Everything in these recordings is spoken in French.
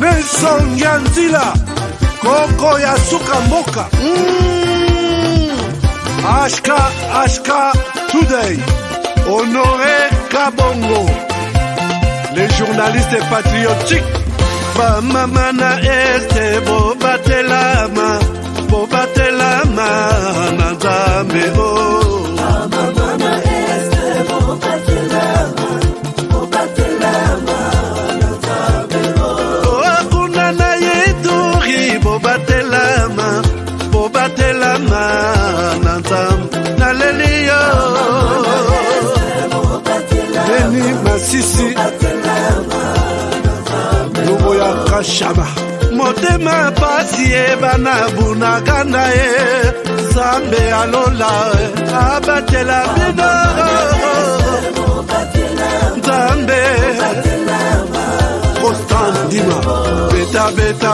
Nelson Nyanzila Koko ya Suka Mboka Ashka Today Honoré Kabongo les journalistes patriotiques Bamamana este Bobatelama Nazambe Bamamana este Bobatelama Bobatelama Nanzam Nalelio Beni Masisi Lubo ya Kashama Motema pasi bana bunagana Zambe alola abatela bidoro Zambe Constant Dima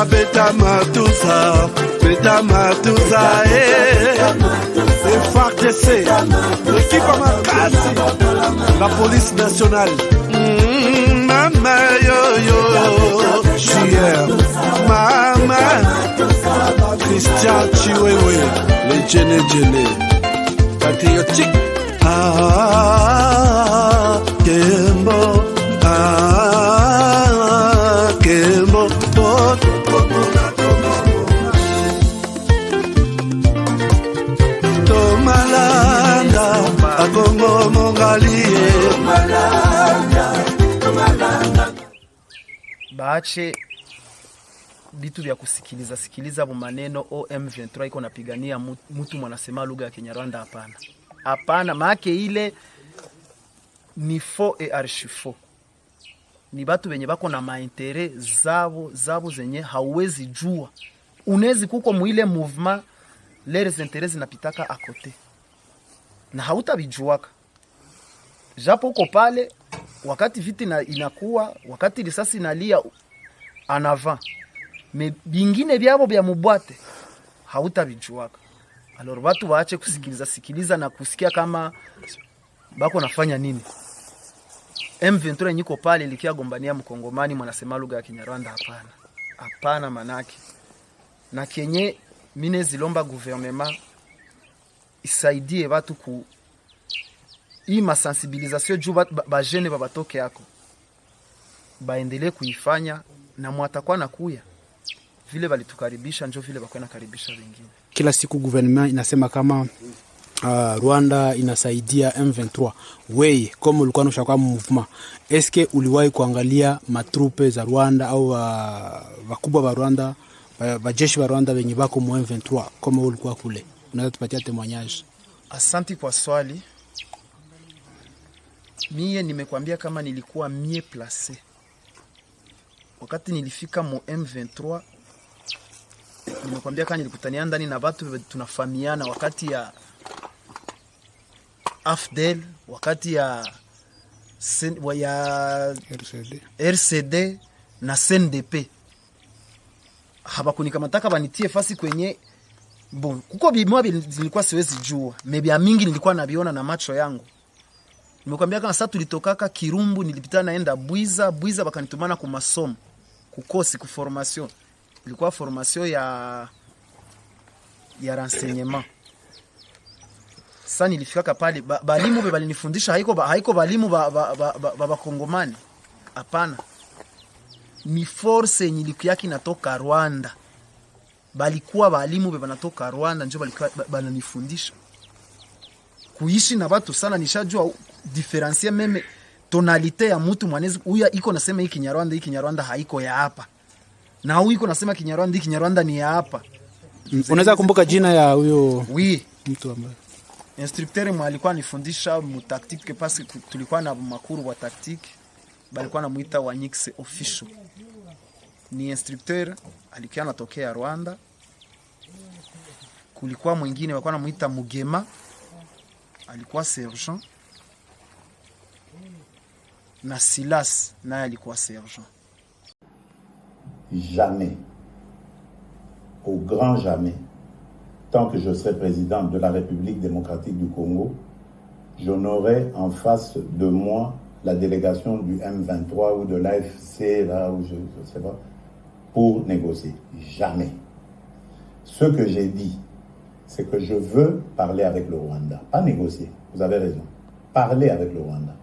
Beta Matusa FARDC l'équipe à Makasi la police nationale Mama yo Chier Mama Christian Chiwewe les Djene patriotique Kembo Kembo Akongo mongalie Baache vitu vya sikiliza maneno OM23 iko napigania mtu mwanasema lugha ya Kinyarwanda hapana maake ile ni faux et archi faux. Ni batu benye bako na maintérêt zabo zenye hauwezi jua. Unezi kuko muile mouvement les intérêts zinapitaka à côté. Na hautabijuaka. Japo uko pale wakati viti inakuwa, wakati risasi inalia en avant. Me bingine byabo bya mubwate hautabijuaka. Alors watu waache kusikiliza na kusikia kama bako nafanya nini. M23 niko pale ilikia gombania mkongomani mwanasema lugha ya Kinyarwanda hapana manake. Na kenye mine zilomba gouvernement isaidie watu ku hii masensibilisation juu ba jeune babatoke yako baendelee kuifanya na mwatakuwa nakuya vile balitukaribisha njo vile bakwana karibisha wengine. Kila siku gouvernement inasema kama Rwanda inasaidia M23. Wewe kama ulikuwa unashaka movement, eske uliwahi kuangalia matrupe za Rwanda au wakubwa wa Rwanda, wajeshi wa Rwanda wenye bako mu M23 kama ulikuwa kule? Unaweza tupatia témoignage? Asante kwa swali. Mie nimekwambia kama nilikuwa mie placé. Wakati nilifika mu M23 nimekwambia kama nilikutania ndani na watu tunafahamiana wakati ya AFDEL, wakati ya RCD na CNDP. Habakunikamata banitie fasi kwenye bon kuko bimwa zilikuwa siwezi jua. Mebia mingi nilikuwa nabiona na macho yangu. Nimekwambia kama sasa tulitokaka Kirumbu nilipita naenda Bwiza bakanitumana ku masomo. Kukosi ku formation. Ilikuwa formation ya renseignement. Sasa nilifika pale balimu balinifundisha haiko balimu ba Kongomani. Hapana. Ni force nilikuwa natoka Rwanda. Balikuwa balimu banatoka Rwanda njo balikuwa bananifundisha. Kuishi na watu sana nishajua diferencier meme tonalite ya mtu mwanezi huyu iko nasema hii Kinyarwanda haiko ya hapa. Na huyu iko nasema Kinyarwanda ni ya hapa. Unaweza kumbuka jina ya huyo? Oui. Mtu ambaye instructeur mwa alikuwa anifundisha mu tactique parce que tulikuwa na makuru wa tactique. Balikuwa namuita Wanyix official. Ni instructeur alikuwa anatokea Rwanda. Kulikuwa mwingine walikuwa namuita Mugema, alikuwa sergeant. Na Silas naye alikuwa sergeant. Jamais, au grand jamais, tant que je serai président de la République démocratique du Congo, je n'aurai en face de moi la délégation du M23 ou de l'AFC, là où je sais pas. pour négocier. Jamais. Ce que j'ai dit, c'est que je veux parler avec le Rwanda, pas négocier, vous avez raison, parler avec le Rwanda,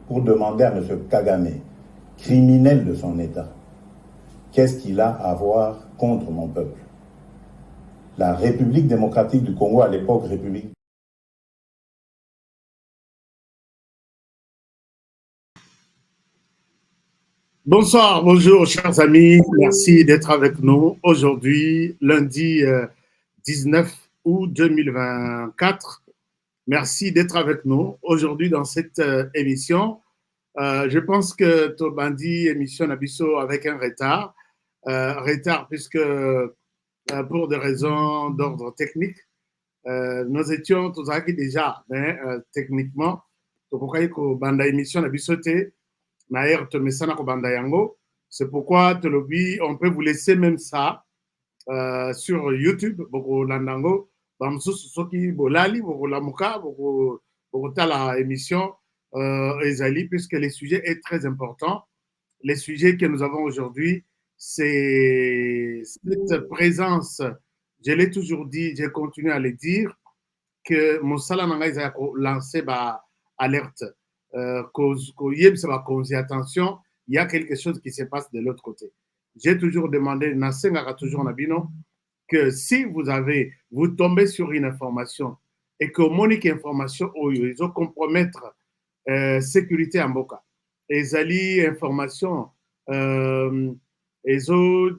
pour demander à M. Kagame, criminel de son État, qu'est-ce qu'il a à voir contre mon peuple. La République démocratique du Congo, à l'époque, République. Bonsoir, bonjour chers amis, merci d'être avec nous aujourd'hui, lundi 19 août 2024. Merci d'être avec nous aujourd'hui dans cette émission. Je pense que Tobandi émission Nabiso avec un retard, puisque pour des raisons d'ordre technique, nous étions tous déjà techniquement, Banda émission Nabiso c'est pourquoi on peut vous laisser même ça sur YouTube. Émission puisque le sujet est très important. Les sujets que nous avons aujourd'hui, c'est cette présence. Je l'ai toujours dit, j'ai continué à le dire, que Moussala Nanga a lancé alerte. Attention, il y a quelque chose qui se passe de l'autre côté. J'ai toujours demandé, que si vous tombez sur une information et que monique information, ils ont compromettre sécurité en boca. Et ali information, ils ont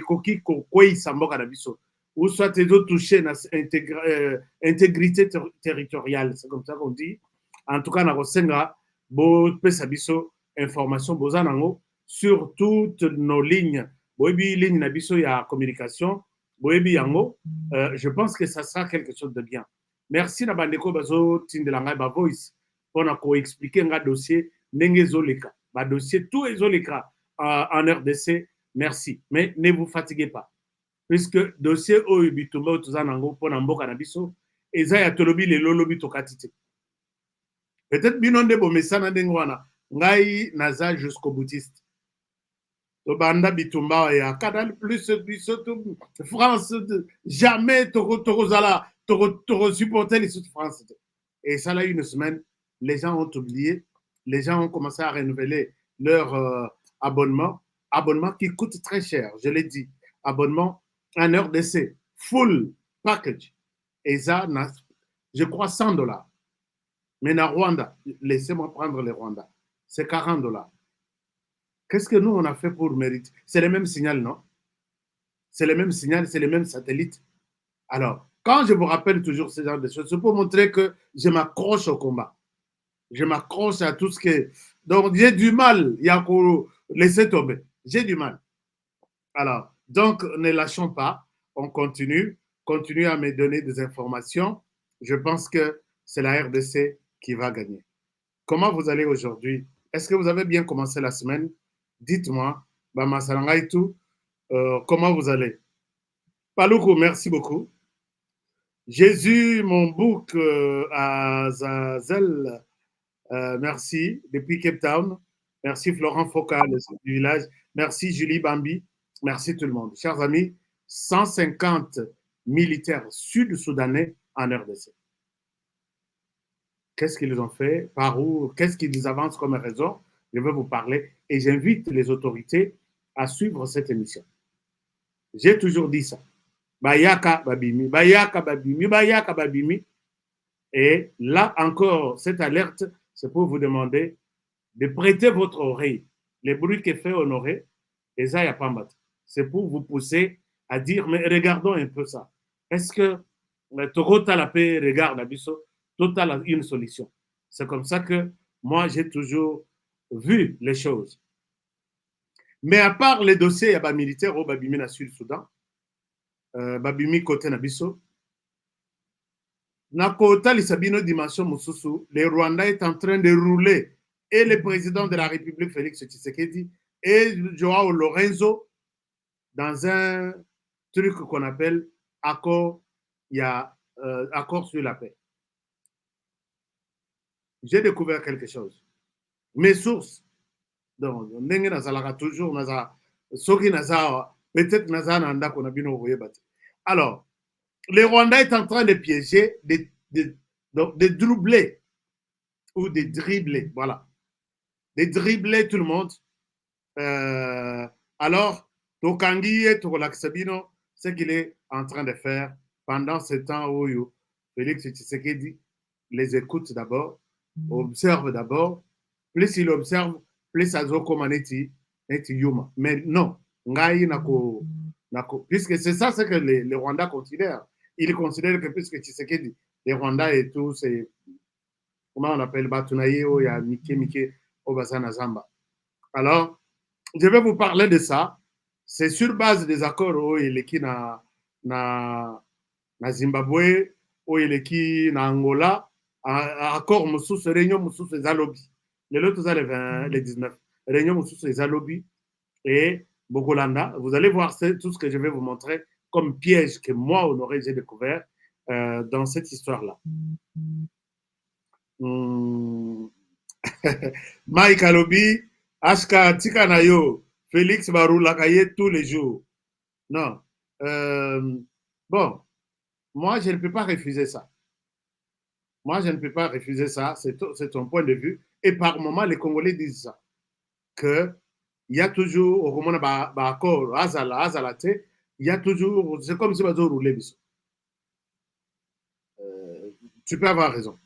coquille quoi samboka na biso. Ou soit ils ont touché intégrité territoriale, c'est comme ça qu'on dit. En tout cas, na kosenga bo pesa biso information bozanango sur toutes nos lignes. Boebi ligne na biso ya communication, boebi yango, je pense que ça sera quelque chose de bien. Merci na bandeko bazo tindelanga ba voice pour na ko expliquer nga dossier ndenge zoleka. Ba dossier tout ezoleka en RDC. Merci, mais ne vous fatiguez pas. Puisque dossier oyo bitumba tozanango pour na mboka na biso eza ya tolobi le lolobi tokatite. Peut-être binonde bo mesana ndengwana ngai naza jusqu'au boutiste. Banda bitumba ya Canal Plus France jamais toro supporter les France. Et ça là une semaine, les gens ont oublié, les gens ont commencé à renouveler leur abonnement qui coûte très cher, je l'ai dit, abonnement en RDC full package. Et ça je crois $100. Mais na Rwanda, laissez-moi prendre les Rwanda, c'est $40. Qu'est-ce que nous, on a fait pour mériter? C'est le même signal, non? C'est le même signal, c'est le même satellite. Alors, quand je vous rappelle toujours ce genre de choses, c'est pour montrer que je m'accroche au combat. Je m'accroche à tout ce que... Donc, j'ai du mal, il y a pour laisser tomber. J'ai du mal. Alors, donc, ne lâchons pas. On continue à me donner des informations. Je pense que c'est la RDC qui va gagner. Comment vous allez aujourd'hui? Est-ce que vous avez bien commencé la semaine? Dites-moi, comment vous allez? Paloukou, merci beaucoup. Jésus, mon bouc à Zazel, merci, depuis Cape Town. Merci Florent Focal du village. Merci Julie Bambi. Merci tout le monde. Chers amis, 150 militaires sud-soudanais en RDC. Qu'est-ce qu'ils ont fait? Par où? Qu'est-ce qu'ils avancent comme raison? Je vais vous parler et j'invite les autorités à suivre cette émission. J'ai toujours dit ça. Bayaka babimi, bayaka babimi, bayaka babimi. Et là encore, cette alerte, c'est pour vous demander de prêter votre oreille. Les bruits que fait Honoré, et ça, il n'y a pas battu. C'est pour vous pousser à dire, mais regardons un peu ça. Est-ce que Togo la paix regarde Abisso, Total a une solution? C'est comme ça que moi, j'ai toujours vu les choses. Mais à part les dossiers, il y a des militaires au Babimi na Sud-Soudan, Babimi côté Nabiso. Na kota l'Isabino dimension Moussousou, le Rwanda est en train de rouler et le président de la République, Félix Tshisekedi, et Joao Lorenzo dans un truc qu'on appelle accord, accord sur la paix. J'ai découvert quelque chose. Mes sources, donc, toujours Soki naza, peut-être naza nanda qu'on a bien envoyé battre. Alors, le Rwanda est en train de piéger, de doubler ou de dribbler, voilà. De dribbler tout le monde. Alors, Tokangi et Tokolaksabino, ce qu'il est en train de faire pendant ce temps où Félix Tshisekedi les écoute d'abord, observe d'abord. Plus il observe, plus Azo Komaneti neti Yuma. Mais non, Ngai nako, puisque c'est ça ce que les Rwandais considèrent. Ils considèrent que puisque Tshisekedi, les Rwandais et tout, c'est comment on appelle Batunaye, il y a Mike, Obazana Zamba. Alors, je vais vous parler de ça. C'est sur base des accords où il est qui na Zimbabwe, où il est qui na Angola, accord Moussous, réunion Moussous et Zalobi. Les autres, les 19. Réunion Moussous et Zalobi et Bogolanda. Vous allez voir tout ce que je vais vous montrer comme piège que moi, Honoré, j'ai découvert dans cette histoire-là. Mike Alobi, Ashka Tikanayo, Félix Baroulakaye tous les jours. Non. Bon, moi, je ne peux pas refuser ça. Moi, je ne peux pas refuser ça. C'est ton point de vue. Et par moment, les Congolais disent ça. Que il y a toujours, au moment d'accord, Azalate, il y a toujours, c'est comme si on roulait. Tu peux avoir raison.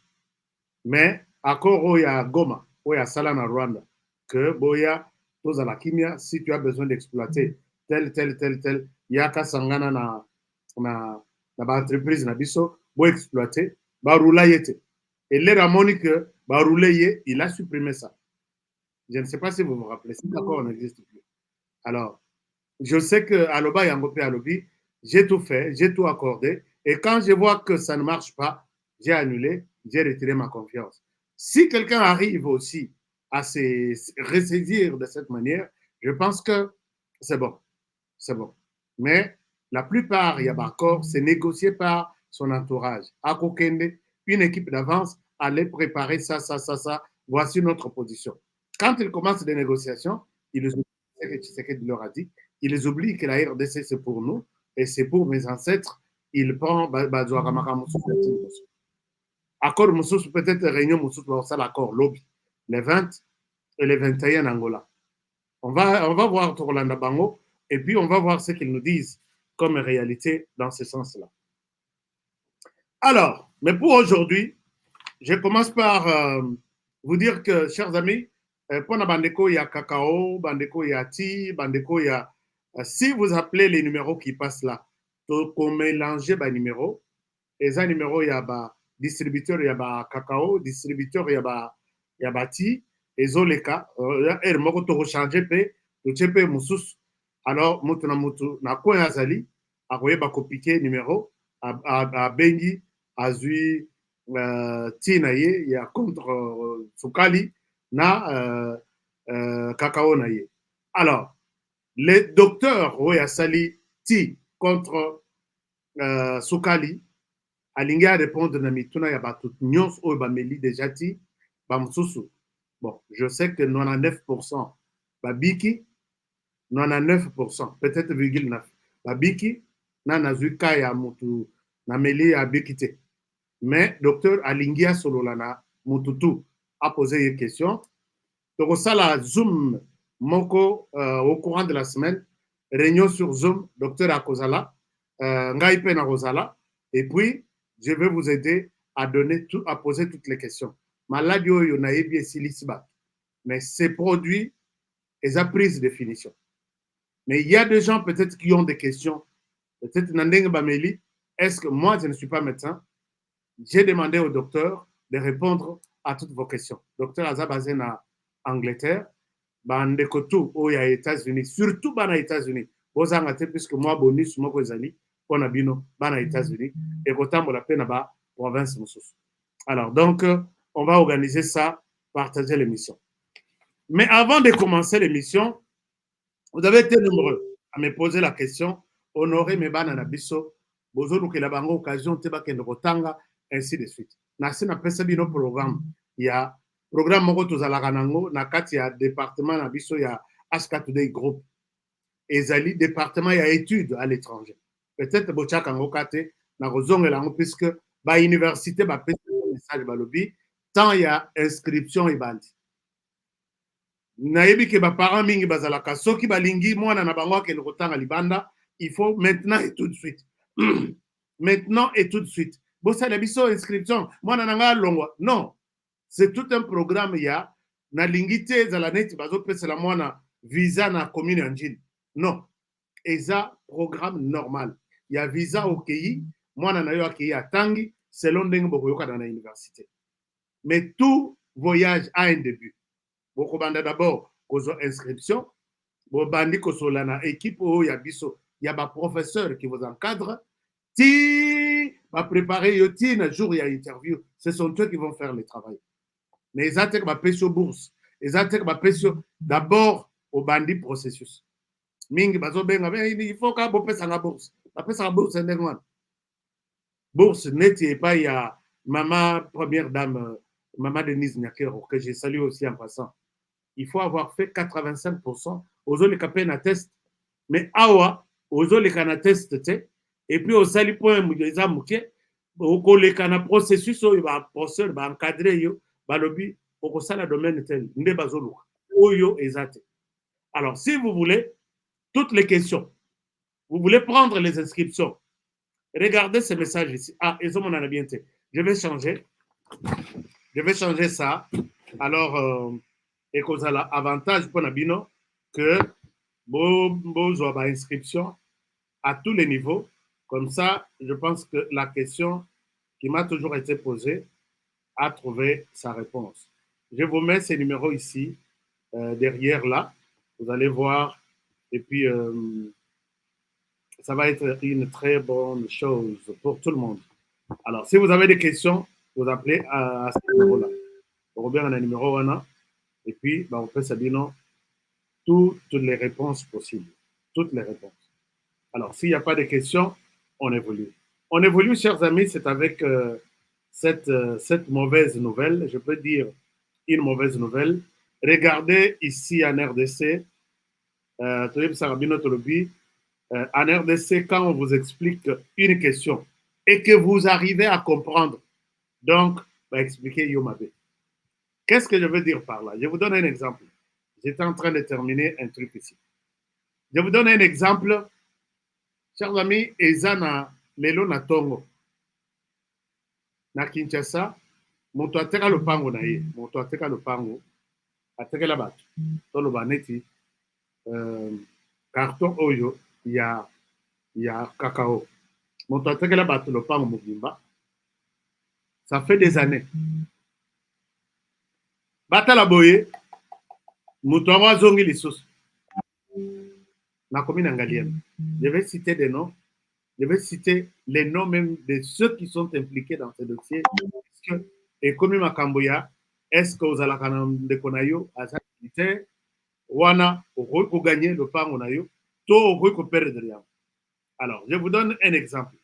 Mais, accord où il y a Goma, où il y a Salana Rwanda, que Boya, à la Kimia, si tu as besoin d'exploiter tel, il y a qu'à Sangana na entreprise na biso, pour exploiter, baroula yete. Et les ramoni que baroulé, il a supprimé ça. Je ne sais pas si vous vous rappelez, cet accord n'existe plus. Alors, je sais que Aloba Yangope Alobi, j'ai tout fait, j'ai tout accordé, et quand je vois que ça ne marche pas, j'ai annulé, j'ai retiré ma confiance. Si quelqu'un arrive aussi à se ressaisir de cette manière, je pense que c'est bon. C'est bon. Mais la plupart, il y a d'accord, c'est négocié par son entourage. À Kokende, une équipe d'avance allait préparer ça. Voici notre position. Quand ils commencent des négociations, ils oublient ce que Tshisekedi leur a dit. Ils oublient que la RDC, c'est pour nous et c'est pour mes ancêtres. Ils prennent accord Moussous, peut-être réunion Moussous, ça l'accord lobby, les 20 et les 21 en Angola. On va voir Torlanda Bango et puis on va voir ce qu'ils nous disent comme réalité dans ce sens-là. Alors, mais pour aujourd'hui, je commence par vous dire que, chers amis, pour Bandeko, il y a Cacao, Bandeko, il y a Ti, Bandeko, il y a... si vous appelez les numéros qui passent là, qu'on mélange les numéros, et les numéros, il y a distributeur, il y a Cacao, distributeur, il y a Ti, et Zoleka, et le mot de changer, le chepe Moussous. Alors, Moutou na quoi Azali, a voyé copier numéro, à Bengi, à Zui, Tinaye, il y a contre Soukali, na Cacao Naye. Alors, les docteurs, oui, à Sali, Ti contre Soukali, alingi a répondre na mituna ya batut nyons o bameli déjà ti bamsusu. Bon, je sais que 99% babiki 99%, peut-être 0,9. Babiki na nazuka ya mutu na meli ya bikite. Mais docteur Alingia Sololana Mututu a posé une question. Donc ça la Zoom moko au courant de la semaine, réunion sur Zoom, docteur Akozala, Ngaipe na Rosala, et puis je vais vous aider à donner tout, à poser toutes les questions. Maladie yo na yebi silisba, mais ces produits, ils ont prise de définition. Mais il y a des gens peut-être qui ont des questions. Peut-être Nandeng Bameli, est-ce que moi je ne suis pas médecin? J'ai demandé au docteur de répondre à toutes vos questions. Docteur Azabazé en Angleterre, Bandekotou aux États-Unis, surtout aux États-Unis. Vous en avez puisque moi, bonus, moi, Kozali, on a bino, aux États-Unis, et autant la peine à province Moussous. Alors, donc, on va organiser ça, partager l'émission. Mais avant de commencer l'émission, vous avez été nombreux à me poser la question, honorer mes bana na biso, bozo que la bango occasion te ba kende rotanga, ainsi de suite. Nasi na pesa bino programme. Il y a programme moko tozalaka nango na kati ya département na biso ya Ashka Today Group. ezali département ya études à l'étranger. Peut-être bochaka ngo kate na kozongela ngo puisque ba université ba pesa message balobi tant ya inscription ebandi. Nayebi ke ba parents mingi bazalaka soki balingi mwana na bango akende kotanga libanda, il faut maintenant et tout de suite. Maintenant et tout de suite. Bosala biso inscription, mwana na nga longwa. Non. C'est tout un programme ya na lingite za la net bazo pesa la mwana visa na commune angine. Non. Eza programme normal. Il y a visa au pays, mwana na yo akei atangi selon ndenge bokoyoka dans la université. Mais tout voyage a un début. Bokobanda d'abord kozo inscription, bobandi kosola na équipe o ya biso, ya ba professeur qui vous encadre, ti va préparer yo ti na jour ya interview, ce sont eux qui vont faire le travail. Mais ils attaquent ma pécho bourse, ils attaquent ma pécho d'abord au bandit processus. Mingi bazo benga, il faut ka bopé sa bourse. Après sa bourse ndengwan. Bourse neti pas ya maman première dame maman Denise Nyakero que j'ai salué aussi en passant. Il faut avoir fait 85% aux autres les na test. Mais awa aux autres les test et puis au sali point mujeza muke au les kana processus il va professeur va encadrer yo balobi au sala domaine tel nde bazoluka oyo ezate. Alors si vous voulez toutes les questions, vous voulez prendre les inscriptions, regardez ce message ici. Ah, ils ont mon anabienté. Je vais changer ça. Alors et cause la avantage pour Nabino que besoin d'inscription à tous les niveaux. Comme ça, je pense que la question qui m'a toujours été posée a trouvé sa réponse. Je vous mets ces numéros ici, derrière là. Vous allez voir. Et puis, ça va être une très bonne chose pour tout le monde. Alors, si vous avez des questions, vous appelez à ce numéro-là. Robert a un numéro 1. Et puis, on peut se dire toutes les réponses possibles. Toutes les réponses. Alors, s'il n'y a pas de questions, on évolue. On évolue, chers amis, c'est avec cette mauvaise nouvelle. Je peux dire une mauvaise nouvelle. Regardez ici en RDC, en RDC, quand on vous explique une question et que vous arrivez à comprendre, donc, expliquez Yomabe. Qu'est-ce que je veux dire par là? Je vous donne un exemple. J'étais en train de terminer un truc ici. Je vous donne un exemple. Chers amis, Ezana Lelo na Tongo. Na Kinshasa, moto ateka lopango na ye. Moto ateka lopango. Ateka la batu. Tolo baneti. Carton oyo ya cacao. Moto ateka la batu lopango mobimba. Ça fait des années. Bata la boye. Moto awa zongi lisusu. Na commune angalienne. Je vais citer des noms. Je vais citer les noms même de ceux qui sont impliqués dans ce dossier. Et comme Makamboya, est-ce que vous allez de Konayo à sa militaire, Wana, au gagner le pan Onayo, to au perdre rien. Alors, je vous donne un exemple.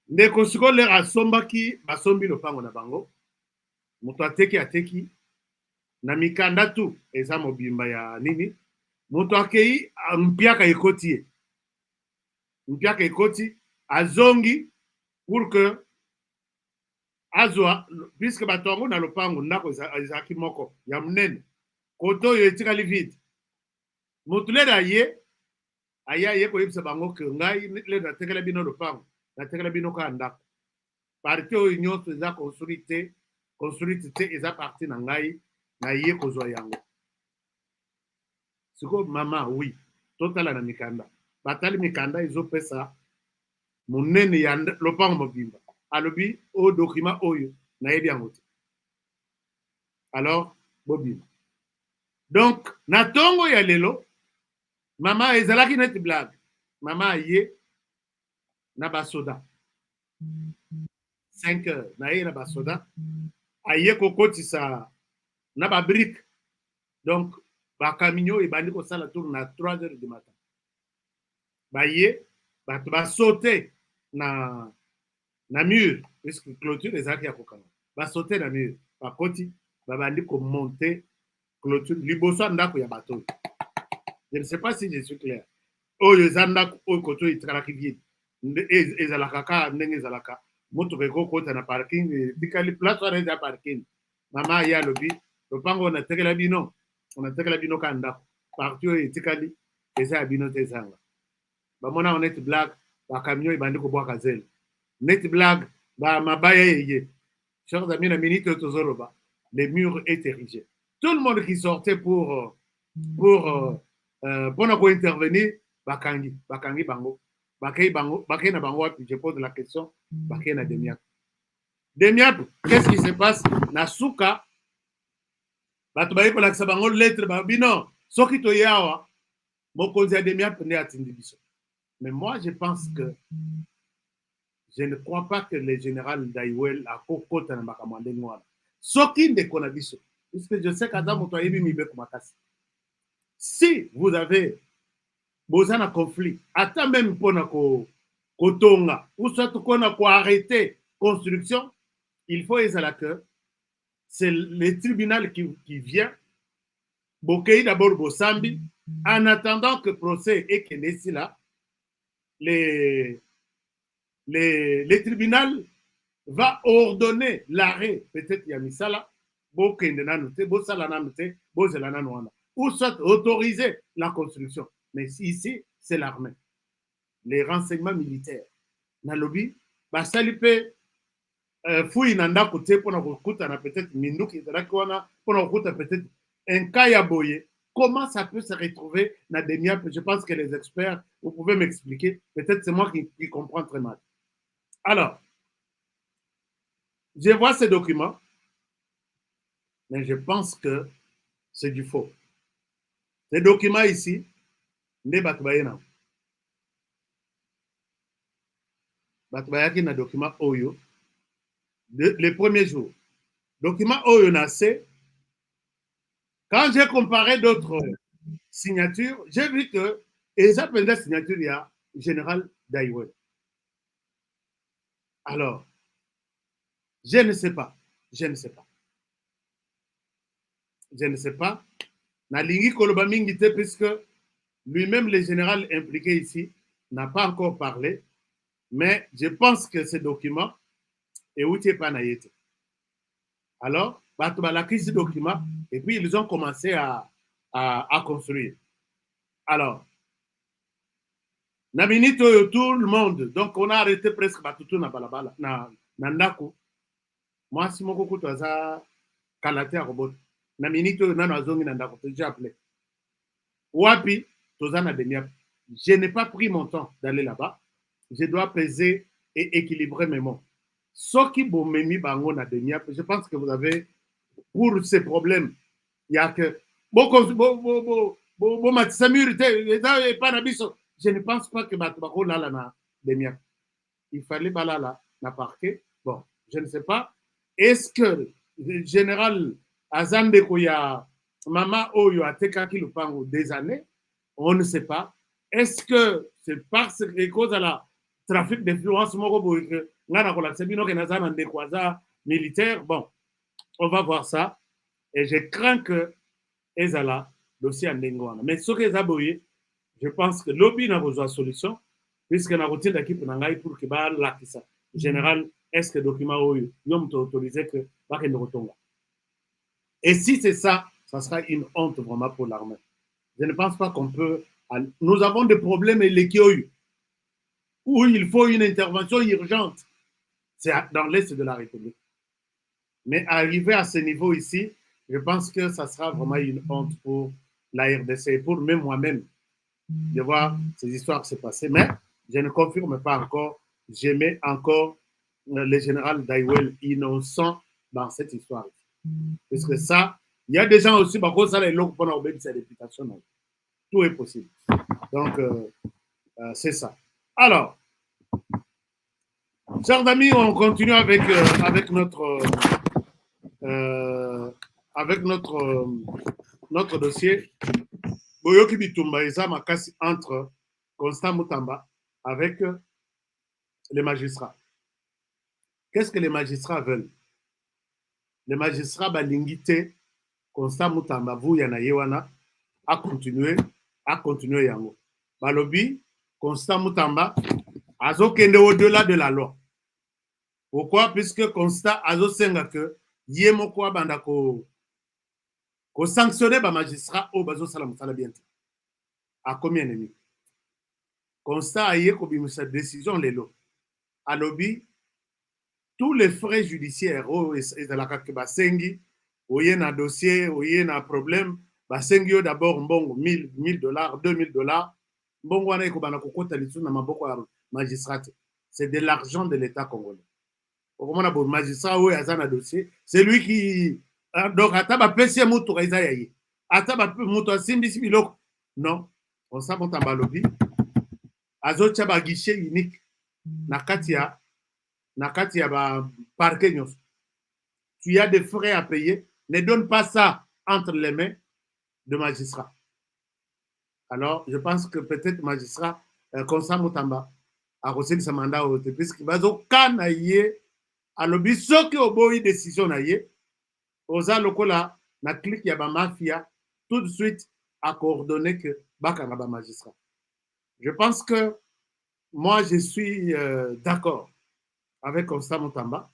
Ndeko sikoler a sombaki basombi le pan Onabango, moto ateki, na mikanda tu, eza mobimba ya nini, moto akei mpiaka ekoti. Mpiaka ekoti, azongi, pour que azwa, puisque batongo na lopango, ndako ezaki moko, ya mnene, koto yo etikali vide. Motule da ye, aye ko yebisa bango ke ngai le na tekela bino lopango, na tekela bino ka ndako. Parti oyo nyonso eza construite te eza parti na ngai, na ye kozwa yango. Siko mama, oui, totala na mikanda. Batali mikanda ezopesa monene ya lopango mobimba. Alobi o document oyo na yebi yango te. Alors, bobimba. Donc, na tongo ya lelo, mama ezalaki neti blague. Mama ye na basoda. 5 heures, na ye na basoda. Aye kokotisa na ba brique. Donc, ba camion ebandi ko sala tour na 3 heures du matin. Ba ye, ba sauter na mur, puisque clôture ezaki ya kokanga. Ba sauter na mur, ba koti, ba bandi ko monter clôture liboso ndako ya bato. Je ne sais pas si je suis clair. Oyo zanda oyo koto itraki vide. Ezalaka ka ndenge ezalaka. Moto eko kota na parking dikali place wana eza parking. Mama ya lobi, lopango na tekela bino. On a tekela bino ka ndako. Parti oyo etikali eza ya bino te zanga. Bamona on est blague, ba camion ibandi ko bwaka zelo. Net blague, ba mabaya yeye. Chers amis, la minute tozoroba, les murs étaient érigés. Tout le monde qui sortait pour intervenir, bakangi bango. Bakei na bango, puis je pose la question, bakei na Demiap. Demiap, qu'est-ce qui se passe? Nasuka, batubaye pour l'accès bango lettre, babino, soki to yawa, mokonzi ya Demiap ne atindi biso. Mais moi, je pense que je ne crois pas que le général Daiwel a kokota na makamande ngwana. Soki ndeko na biso, puisque je sais qu'Adam Motoyebi mibe kumakasi. Si vous avez besoin d'un conflit, attends même pour kotonga, ou soit qu'on a arrêté construction, il faut que c'est le tribunal qui vient, Bokei d'abord Bosambi, en attendant que le procès est que là, le tribunal va ordonner l'arrêt, peut-être Yamisala, ou soit autoriser la construction. Mais ici, c'est l'armée, les renseignements militaires. Nalobi, Basalipe, fouille nanda côté pour nous peut-être Minduki, pour nous peut-être un Kayaboye. Comment ça peut se retrouver dans des miens? Je pense que les experts, vous pouvez m'expliquer. Peut-être c'est moi qui comprends très mal. Alors, je vois ces documents, mais je pense que c'est du faux. Ces documents ici, ne batbayena. Batbayaki na document Oyo, les premiers jours. Document Oyo Nassé, quand j'ai comparé d'autres signatures, j'ai vu que, et ça peut être signature, il y a Général Daiwel. Alors, je ne sais pas. Nalingi Koloba Mingite, puisque lui-même, le général impliqué ici, n'a pas encore parlé, mais je pense que ces documents, et où tu es pas naïté. Alors, la crise de documents, et puis ils ont commencé à construire. Alors, Naminito, tout le monde, donc on a arrêté presque Batutu na balabala, na Ndako. Moi, si mon coucou, tu as Kalate à robot. Naminito, nano azongi na Ndako, j'ai appelé. Wapi, Tozana Demiap. Je n'ai pas pris mon temps d'aller là-bas. Je dois peser et équilibrer mes mots. Soki bomemi bango na Demiap, je pense que vous avez, pour ces problèmes, il y a que je ne pense pas que Batbako là na Demiap. Il fallait balala na parquet. Bon, je ne sais pas. Est-ce que le général Azande Koya Mama Oyo a tekaki le pango des années? On ne sait pas. Est-ce que c'est parce que cause de la trafic d'influence militaire? Bon, on va voir ça. Et je crains que Ezala, dossier en Ndengwana. Mais ce que Zaboye, je pense que lobby n'a besoin de solution, puisque la routine d'équipe n'a pas pour que la général, est-ce que le document yom autorisé que Baken Rotonga? Et si c'est ça, ça sera une honte vraiment pour l'armée. Je ne pense pas qu'on peut. Nous avons des problèmes où il faut une intervention urgente. C'est dans l'Est de la République. Mais arriver à ce niveau ici, je pense que ça sera vraiment une honte pour la RDC, pour même moi-même, de voir ces histoires se passer. Mais je ne confirme pas encore. Je mets encore le général Daiwel innocent dans cette histoire. Parce que ça, il y a des gens aussi, ça les longs pour obéir sa réputation. Tout est possible. Donc, c'est ça. Alors, chers amis, on continue avec notre dossier. Boyoki Bitumba Eza Makasi entre Constant Mutamba avec les magistrats. Qu'est-ce que les magistrats veulent? Les magistrats balingité Constant Mutamba vous yana yewana a continuer a continué yango. Balobi, Constant Mutamba, azokende au-delà de la loi. Pourquoi? Puisque Constant azosenga que yemoko banda ko sanctionner ba magistrat au bazo sala musala bien. A combien de minutes? Constant aye ko bimisa décision lelo. Alobi tous les frais judiciaires et de la kake basengi oye na dossier oye na problème basengi yo d'abord mbongo $1000 $2000 mbongo wana ekobana kokota lisu na maboko ya magistrat. C'est de l'argent de l'État congolais. Au bon magistrat oyo aza na dossier, c'est lui qui donc ata ba pesi mutu kaisa yaye ata ba mutu asimbisi biloko non on sa monta balobi azocha ba guichet unique na katia ba parquet nyos. Tu as des frais à payer, ne donne pas ça entre les mains de magistrat. Alors, je pense que peut-être magistrat Constant Mutamba a reçu ce mandat au puisque bazo kana yé alobi soki oboyi décision na yé oza lokola na clique ya ba mafia tout de suite a coordonné que bakanga ba magistrat. Je pense que moi je suis d'accord avec Constant Mutamba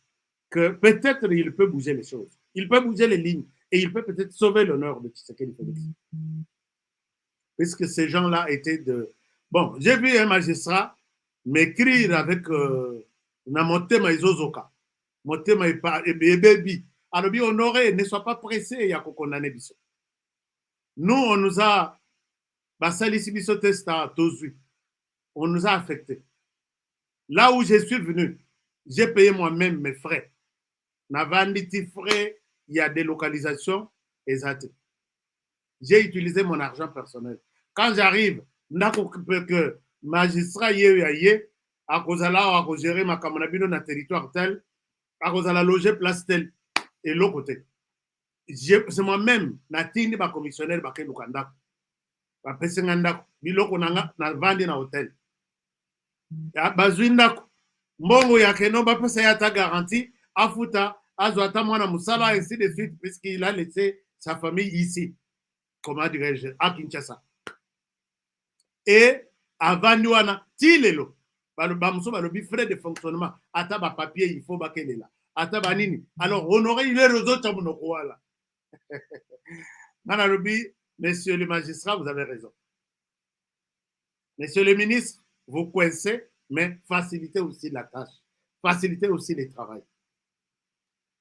que peut-être il peut bouger les choses. Il peut bouger les lignes et il peut peut-être sauver l'honneur de Tshisekedi Félix. Puisque ces gens-là étaient de... Bon, j'ai vu un magistrat m'écrire avec Motema Izozoka. Motema Ebebi. Alors, honoré, ne sois pas pressé, il y a qu'on condamne Bisso. Nous, on nous a... Basalisi Bisso Testa, Tozu. On nous a affectés. Là où je suis venu, j'ai payé moi-même mes frais. Navanditi frais, il y a des localisations exactes. J'ai utilisé mon argent personnel. Quand j'arrive, que magistrat yé à cause là, à cause gérer ma camarade dans territoire tel, à cause la loger place tel et l'autre côté. C'est moi-même natini ba commissionnaire ba kendo kanda. Ba pesenganda biloko na vandi na hôtel. Ya bazuinda mbongo ya keno ba pesa ya ta garantie afuta azwata mwana musala ainsi de suite puisqu'il a laissé sa famille ici. Comment dirais-je, à Kinshasa. Et avant nous, on a tilelo. Bamuso balobi frais de fonctionnement. Ata ba papier, il faut bakele là. Ata ba nini. Alors, honorer les réseaux chamunoko là. Manalobi, monsieur le magistrat, vous avez raison. Monsieur le ministre, vous coincez, mais facilitez aussi la tâche. Facilitez aussi le travail.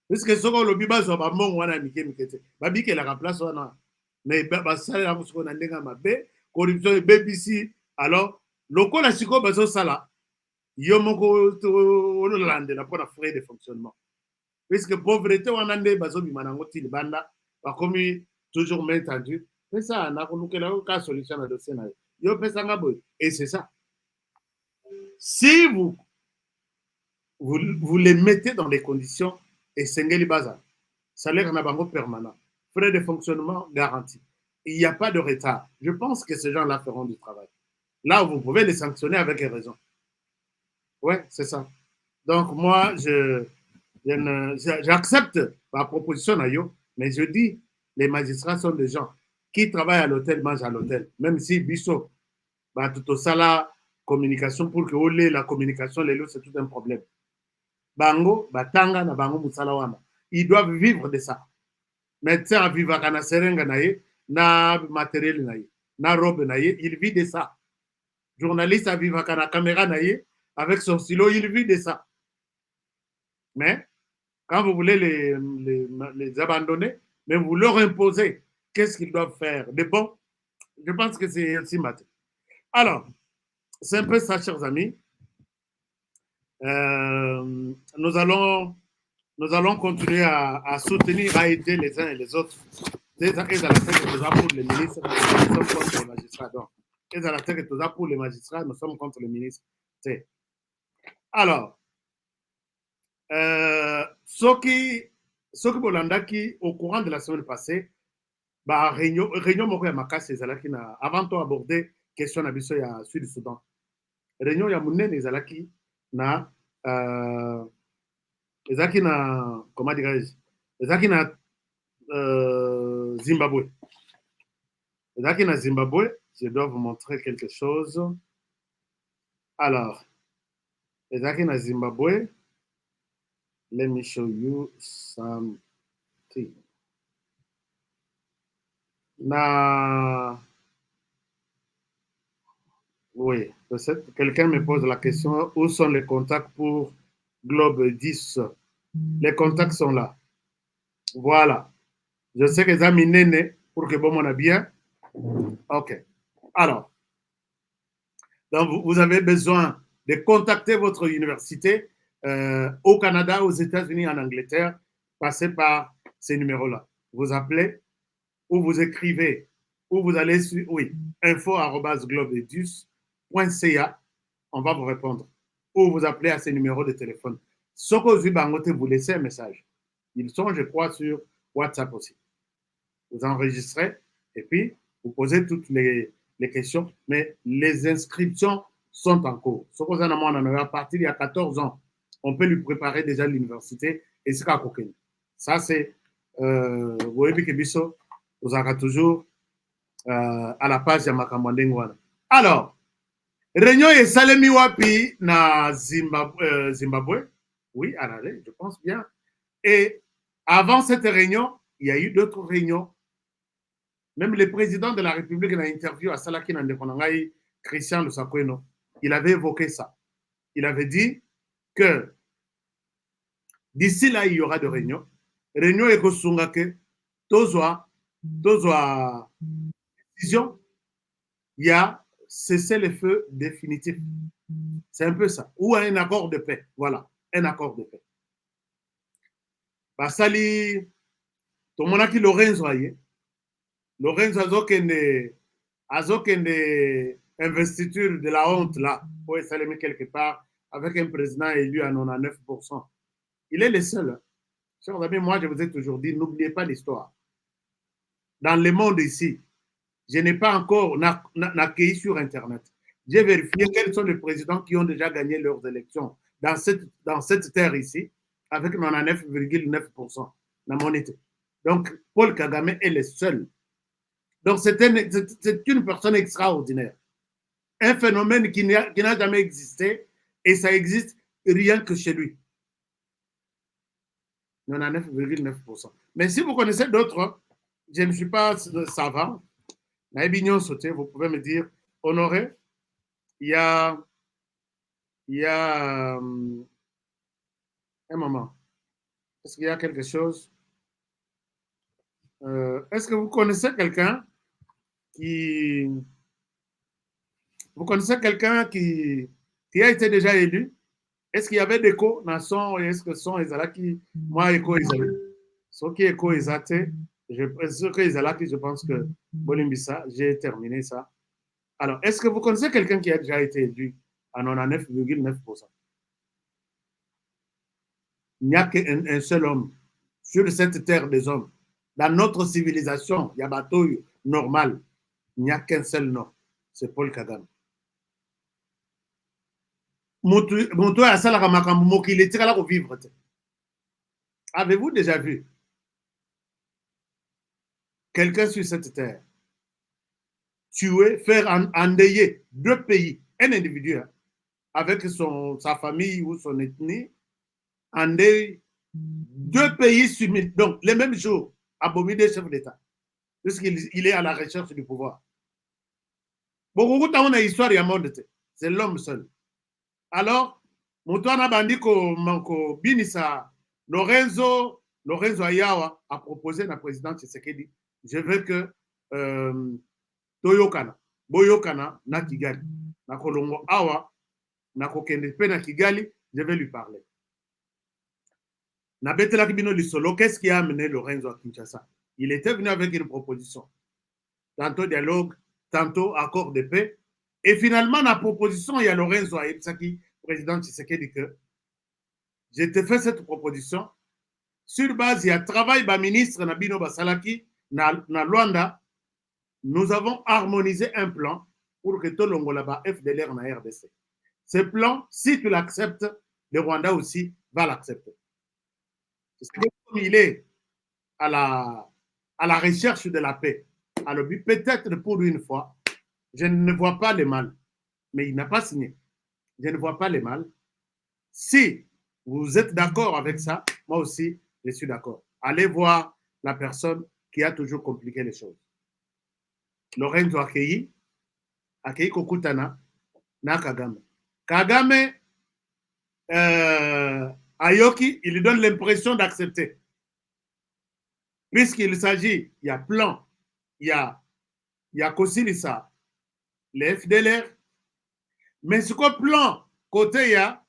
Puisque ce qu'on lobi ba zo ba mongo wana mikete. Ba bike la place wana. Mais basale la musko na ndenga mabe corruption et BBC alors loko la siko bazo sala yo moko to lande la pour frais de fonctionnement puisque pauvreté wana nde bazo bimana ngoti libanda ba komi toujours main tendue mais ça na ko lukela ka solution na dossier na yo pesa ngabo et c'est ça si vous les mettez dans les conditions et sengeli baza salaire na bango permanent frais de fonctionnement garantis. Il n'y a pas de retard. Je pense que ces gens-là feront du travail. Là, vous pouvez les sanctionner avec raison. Oui, c'est ça. Donc, moi, j'accepte ma proposition, mais je dis, les magistrats sont des gens qui travaillent à l'hôtel, mangent à l'hôtel. Même si Bisso, tout ça là, communication, pour que la communication, c'est tout un problème. Bango, Batanga, na Bango, Moussalawana. Ils doivent vivre de ça. Médecin à vivre à Serenga naye, na matériel naye, na robe naye, il vit de ça. Journaliste à vivre à la caméra naye, avec son stylo, il vit de ça. Mais quand vous voulez les abandonner, mais vous leur imposez qu'est-ce qu'ils doivent faire de bon, je pense que c'est ainsi matin. Alors, c'est un peu ça, chers amis. Nous allons continuer à soutenir, à aider les uns et les autres. Et à la tête déjà pour les ministres, nous sommes contre les magistrats. Donc, et à la tête déjà pour les magistrats, nous sommes contre les ministres. Alors, Soki Bolandaki, au courant de la semaine passée, réunion moko ya makasi ezalaki na avant to aborder question na biso ya Sud Soudan. Réunion ya munene ezalaki na ezalaki na comment dirais-je, ezalaki na Zimbabwe. Ezalaki na Zimbabwe je dois vous montrer quelque chose. Alors, les amis na Zimbabwe, let me show you something. Oui, quelqu'un me pose la question, où sont les contacts pour Globe 10? Les contacts sont là. Voilà. Je sais que les amis néné, pour que bon, on a bien. OK. Alors, donc vous avez besoin de contacter votre université au Canada, aux États-Unis, en Angleterre. Passez par ces numéros-là. Vous appelez ou vous écrivez ou vous allez sur, oui, info@globedus.ca. On va vous répondre. Ou vous appelez à ces numéros de téléphone. Sokozu Bangote, vous laissez un message. Ils sont, je crois, sur WhatsApp aussi. Vous enregistrez et puis vous posez toutes les questions, mais les inscriptions sont en cours. À partir d'il y a 14 ans, on peut lui préparer déjà l'université et c'est à Kokeni. Ça, c'est, vous voyez que Bisso, vous aurez toujours à la page de Makamandengwana. Alors, réunion et Salemi Wapi na Zimbabwe. Oui, allez, je pense bien. Et avant cette réunion, il y a eu d'autres réunions. Même le président de la République dans l'interview à Salaki Nandekonangai, Christian Lusakweno, il avait évoqué ça. Il avait dit que d'ici là, il y aura des réunions. Réunion et Kosungake, Tozwa, décision, il y a cessé le feu définitif. C'est un peu ça. Ou un accord de paix. Voilà, un accord de paix. Basali, tout le monde a qui Lorenzo aye. Lorenzo Azokende investiture de la honte là, pour s'allumer quelque part avec un président élu à 99%. Il est le seul. Chers amis, moi je vous ai toujours dit, n'oubliez pas l'histoire. Dans le monde ici, je n'ai pas encore accueilli sur Internet. J'ai vérifié quels sont les présidents qui ont déjà gagné leurs élections dans cette terre ici, avec 99,9% la monnaie. Donc, Paul Kagame est le seul. Donc, c'est une personne extraordinaire. Un phénomène qui n'a jamais existé et ça existe rien que chez lui. 99,9%. Mais si vous connaissez d'autres, je ne suis pas savant, vous pouvez me dire, Honoré, il y a un moment. Est-ce qu'il y a quelque chose? Est-ce que vous connaissez quelqu'un qui a été déjà élu? Est-ce qu'il y avait des co-nations? Est-ce que son Ezalaki, moi, éco Ezalaki? Ce qui est éco Ezate, je pense que Bolimbissa, j'ai terminé ça. Alors, est-ce que vous connaissez quelqu'un qui a déjà été élu à 99,9%? Il n'y a qu'un seul homme sur cette terre des hommes. Dans notre civilisation, il y a bateau normal. Il n'y a qu'un seul nom. C'est Paul Kagame. Avez-vous déjà vu quelqu'un sur cette terre tuer, faire endeuiller deux pays, un individu, hein, avec sa famille ou son ethnie, endeuille deux pays soumis, donc les mêmes jours, abominé chef d'État, puisqu'il est à la recherche du pouvoir. Beaucoup de temps, histoire du monde, c'est l'homme seul. Alors, Moutouana Bandiko Binissa, Lorenzo Ayawa a proposé à la présidente Tshisekedi, je veux que Boyokana, na Kigali, na Kolongo Awa, na Kokende Pe na Kigali, je vais lui parler. Na Betela Kibino Lisolo, qu'est-ce qui a amené Lorenzo à Kinshasa? Il était venu avec une proposition. Tantôt dialogue, tantôt accord de paix. Et finalement, la proposition, il y a Lorenzo Aïpsaki, président Tshisekedi, que je te fais cette proposition. Sur base, il y a travail ba ministre Nabino Basalaki, na Luanda. Nous avons harmonisé un plan pour que tout le monde là-bas FDLR na RDC. Ce plan, si tu l'acceptes, le Rwanda aussi va l'accepter. Comme il est à la recherche de la paix, alors peut-être pour une fois, Je ne vois pas le mal. Mais il n'a pas signé. Je ne vois pas le mal. Si vous êtes d'accord avec ça, moi aussi, je suis d'accord. Allez voir la personne qui a toujours compliqué les choses. Lorenzo Akei Kokutana, na Kagame. Kagame, Ayoki, il lui donne l'impression d'accepter. Puisqu'il s'agit, il y a plan, il y a Kosilisa, les FDLR, mais ce qu'on plan, côté, il y a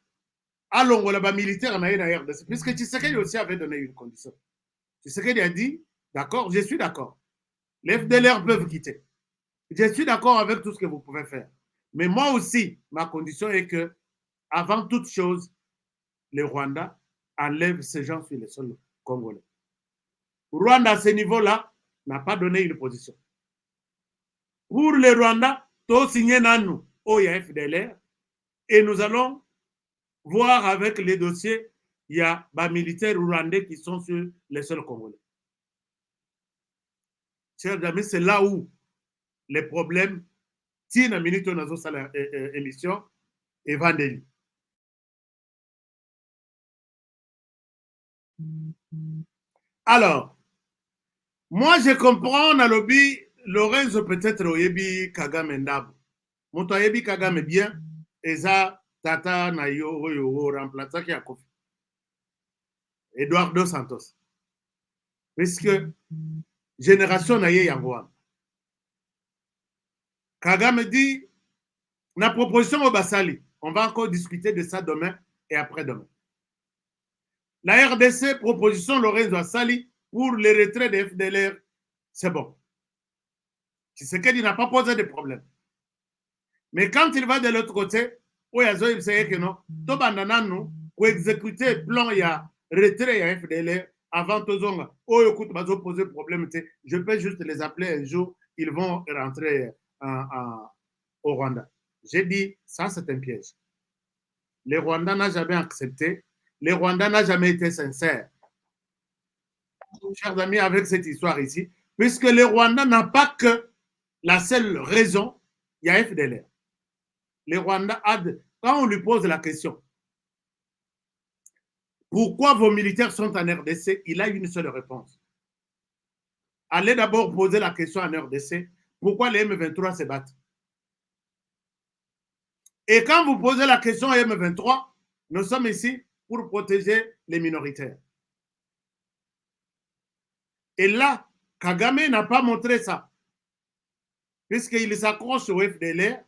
Alongo, là-bas, militaire en RDC, puisque Tshisekedi aussi avait donné une condition. Tshisekedi a dit, d'accord, je suis d'accord. Les FDLR peuvent quitter. Je suis d'accord avec tout ce que vous pouvez faire. Mais moi aussi, ma condition est que, avant toute chose, le Rwanda enlève ces gens sur le sol congolais. Rwanda, à ce niveau-là, n'a pas donné une position. Pour le Rwanda, tout signé dans nous, au FDLR, et nous allons voir avec les dossiers, il y a des militaires rwandais qui sont sur le sol congolais. Chers amis, c'est là où les problèmes, si la minute on a une émission, et Vandeli. Alors, moi je comprends dans lobby, Lorenzo peut-être Oyebi Kagame Ndabo. Moto Oyebi Kagame bien, et ça, Tata Nayo remplaçant qui a Kofi. Eduardo Santos. Puisque génération Naye Yangoa. Kagame dit, la proposition au Bassali, on va encore discuter de ça demain et après-demain. La RDC, proposition Lorenzo Assali pour le retrait des FDLR, c'est bon. Tshisekedi n'a pas posé de problème. Mais quand il va de l'autre côté, où il y a que non, tout pour exécuter le plan, il y a retrait, il y a FDLR, avant tout zonga, oh écoute, ils vont poser problème, je peux juste les appeler un jour, ils vont rentrer au Rwanda. J'ai dit, ça c'est un piège. Le Rwanda n'a jamais accepté, le Rwanda n'a jamais été sincère. Chers amis, avec cette histoire ici, puisque le Rwanda n'a pas que la seule raison, il y a FDLR. Le Rwanda a, quand on lui pose la question, pourquoi vos militaires sont en RDC, il a une seule réponse. Allez d'abord poser la question en RDC, pourquoi les M23 se battent? Et quand vous posez la question à M23, nous sommes ici pour protéger les minoritaires. Et là, Kagame n'a pas montré ça. Puisqu'il s'accroche au FDLR,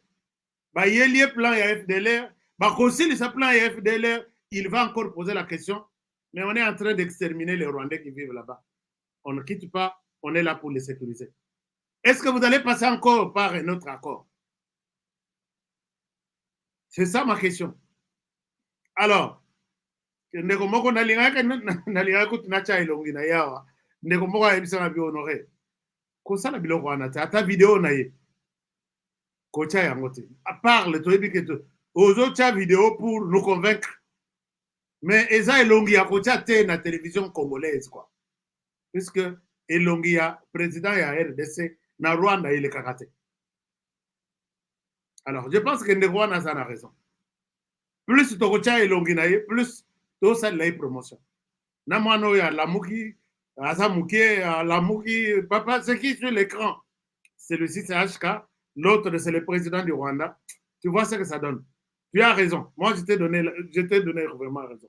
il y a plan à FDLR, il y a plan à FDLR, il va encore poser la question, mais on est en train d'exterminer les Rwandais qui vivent là-bas. On ne quitte pas, on est là pour les sécuriser. Est-ce que vous allez passer encore par un autre accord? C'est ça ma question. Alors, ndeko moko nalingaka kutunacha ilongi na yawa ndeko moko ayebisanga bi honoré kosala biloko wana te ata video na ye kocha yango te parle toyebi ke ozotia vidéo pour nous convaincre mais eza elongi ya kocha te na télévision congolaise quoi puisque elongi ya président ya RDC na Rwanda elekaka te. Alors je pense que ndeko wana aza na raison. Plus tokocha elongi na ye, plus tosala la promotion. Na mwana oyo alamuki, azamuki, alamuki, papa, c'est qui sur l'écran? Celui-ci c'est HK, l'autre c'est le président du Rwanda. Tu vois ce que ça donne. Tu as raison. Moi je t'ai donné vraiment raison.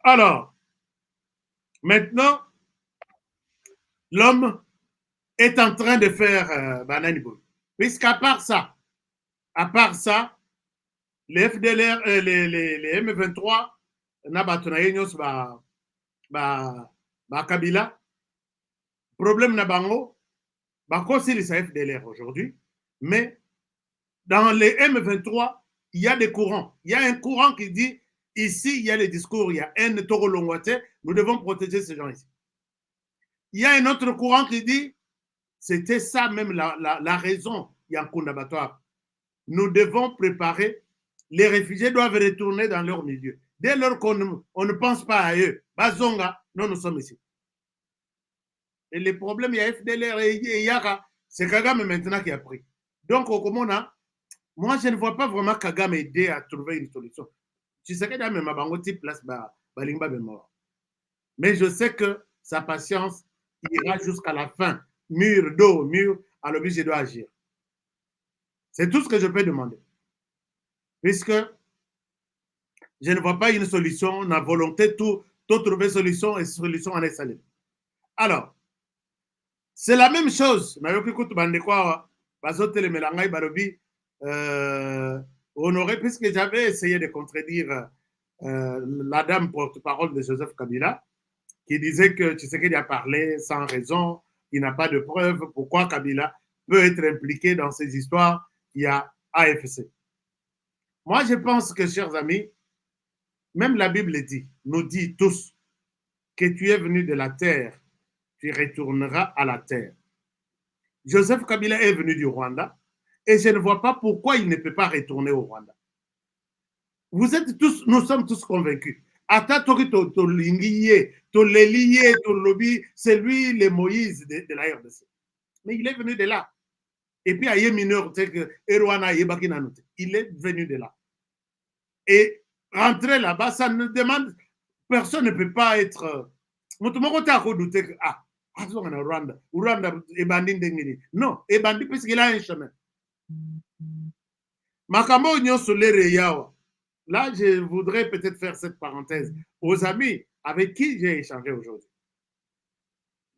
Alors, maintenant, l'homme est en train de faire banane boule. Puisqu'à part ça, les FDLR, les M23, Kabila, problème na bango, c'est les FDLR aujourd'hui, mais dans les M23, il y a des courants. Il y a un courant qui dit, ici, il y a les discours, il y a un taureau longouaté, nous devons protéger ces gens ici. Il y a un autre courant qui dit, c'était ça même la raison, il y a un coup d'abattoir. Nous devons préparer, les réfugiés doivent retourner dans leur milieu. Dès lors qu'on ne pense pas à eux, Bazonga, nous sommes ici. Et le problème, il y a FDLR et Yara, C'est Kagame maintenant qui a pris. Donc, moi, je ne vois pas vraiment Kagame aider à trouver une solution. Tu sais que dans ma bango type place balingba bemora. Mais je sais que sa patience ira jusqu'à la fin. Mur, dos, mur, à l'objet, je dois agir. C'est tout ce que je peux demander. Puisque je ne vois pas une solution, la volonté, tout trouver solution et solution en installer. Alors, c'est la même chose. Honoré, puisque j'avais essayé de contredire la dame porte-parole de Joseph Kabila, qui disait que Tshisekedi a parlé sans raison, il n'a pas de preuves, pourquoi Kabila peut être impliqué dans ces histoires, il y a AFC. Moi, je pense que, chers amis, même la Bible nous dit tous que tu es venu de la terre, tu retourneras à la terre. Joseph Kabila est venu du Rwanda et je ne vois pas pourquoi il ne peut pas retourner au Rwanda. Vous êtes tous, nous sommes tous convaincus. C'est lui le Moïse de la RDC. Mais il est venu de là. Et puis, il est venu de là. Et rentrer là-bas, ça ne demande, personne ne peut pas être. Non, Ebandi puisqu'il a un chemin. Makambo nyonso lere yawa. Là, je voudrais peut-être faire cette parenthèse aux amis avec qui j'ai échangé aujourd'hui.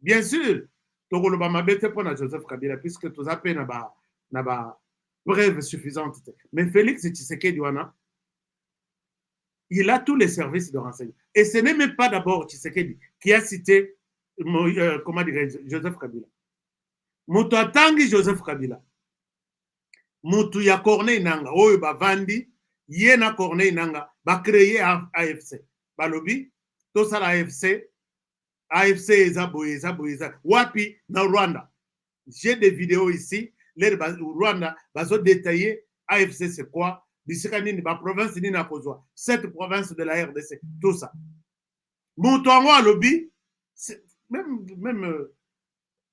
Bien sûr, Togoloba mabete pour Joseph Kabila, puisque tout ça n'a pas preuve suffisante. Mais Félix Tshisekedi Wana, il a tous les services de renseignement. Et ce n'est même pas d'abord Tshisekedi qui a cité, comment dirais-je, Joseph Kabila. Moto atangi Joseph Kabila. Moto ya Corneille Nanga, oyo bavandi, yena Corneille Nanga, ba créer AFC. Balobi, tout ça la AFC ezaboye. Wapi na Rwanda. J'ai des vidéos ici, les Rwanda, bazo détaillé AFC c'est quoi, Bisikani, ba province ni na kozwa, cette province de la RDC, tout ça. Moto ango alobi, même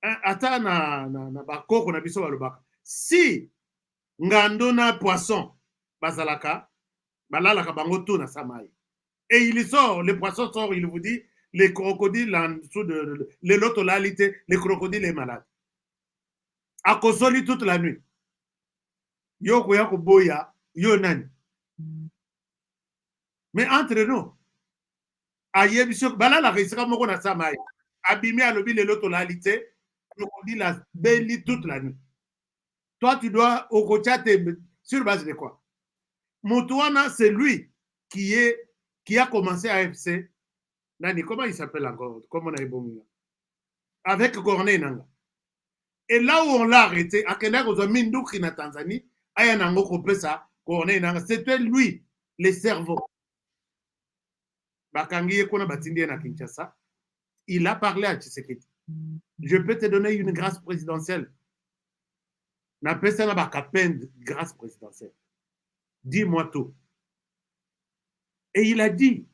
ata na bakoko na biso balobaka. Si ngando na poisson bazalaka balalaka bango tout na samai. Et il sort, le poisson sort, il vous dit, les crocodiles en dessous de l'autoralité, les crocodiles est malade. A kosoli toute la nuit. Yo koyako boya, yo nani. Mais entre nous, ayebisho balala risika moko na samai. Abimi alobi l'autoralité, crocodile a béli toute la nuit. Toi, tu dois au côté sur base de quoi? Moutouana, c'est lui qui a commencé à AFC. Nani, comment il s'appelle encore? Comment on a eu avec Corneille Nanga. Et là où on l'a arrêté, à Kenya, aux Mindoukri na Tanzanie, Aya Nango Kopesa, Corneille Nanga, c'était lui, le cerveau. Bakangi Kona Batindi na Kinshasa, il a parlé à Tshisekedi. Je peux te donner une grâce présidentielle. Na pesa na bakapende grâce présidentielle. Dis-moi tout. Et il a dit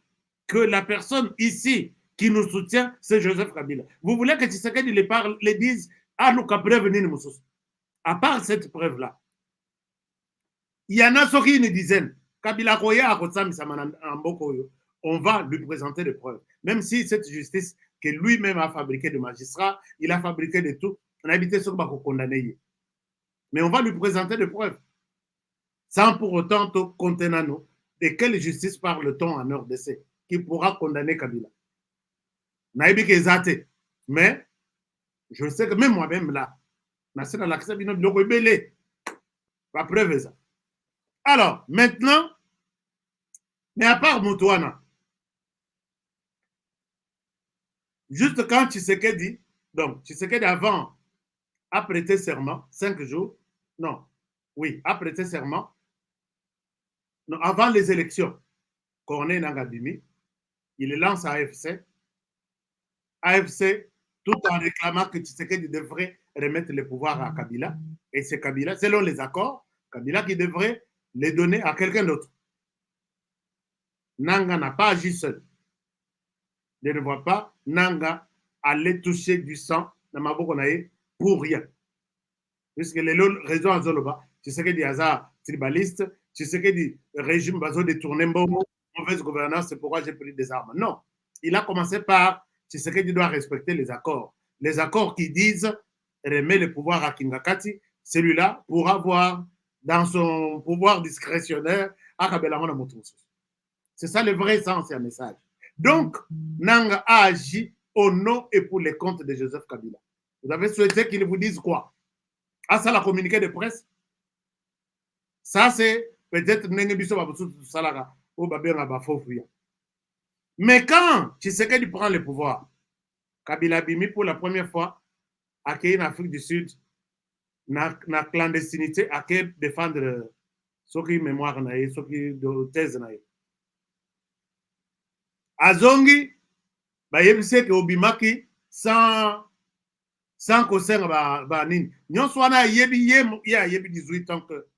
que la personne ici qui nous soutient, c'est Joseph Kabila. Vous voulez que Tshisekedi les dise, ah, nous qu'à prévenir nous. À part cette preuve-là, il y en a ceux qui une dizaine. Kabila Koya on va lui présenter des preuves. Même si cette justice que lui-même a fabriqué de magistrats, il a fabriqué de tout, on a évité ce qu'on va condamner. Mais on va lui présenter des preuves. Sans pour autant contenir nous. De quelle justice parle-t-on en RDC qui pourra condamner Kabila? Naïbi Kezate. Mais, je sais que même moi-même là, Nassena l'accès bino biloko ebele. Pas preuve ça. Alors, maintenant, mais à part Moutouana, juste quand Tshisekedi, donc Tshisekedi avant a prêté serment, 5 jours, non, oui, a prêté serment, non, avant les élections, Corneille Nangabimi, il lance à AFC. AFC, tout en réclamant que Tshisekedi devrait remettre le pouvoir à Kabila. Et c'est Kabila, selon les accords, Kabila qui devrait les donner à quelqu'un d'autre. Nanga n'a pas agi seul. Je ne vois pas Nanga aller toucher du sang dans Maboko Naye pour rien. puisque les raisons à Zoloba, tu sais que des hasards tribalistes, tu sais que des régimes baso détourné mbongo, mauvaise gouvernance, c'est pourquoi j'ai pris des armes. Non, il a commencé par, tu sais que tu dois respecter les accords. Les accords qui disent remet le pouvoir à Kingakati, celui-là pourra avoir dans son pouvoir discrétionnaire à Kabelamona Moutoussou. C'est ça le vrai sens et un message. Donc, Nanga a agi au nom et pour les comptes de Joseph Kabila. Vous avez souhaité qu'il vous dise quoi? Ah, ça, la communiqué de presse? Ça, c'est peut-être Nengebiso Baboussou Salaga ou Babera Bafofouya. Mais quand Tshisekedi prend le pouvoir, Kabila Bimi, pour la première fois, a créé en Afrique du Sud, na clandestinité, a créé défendre ceux qui mémoire, ceux qui thèse. Azongi, bayebise ke obimaki sans kosenga ba nini. Nyonso wana yebi ya yebi 18 ans que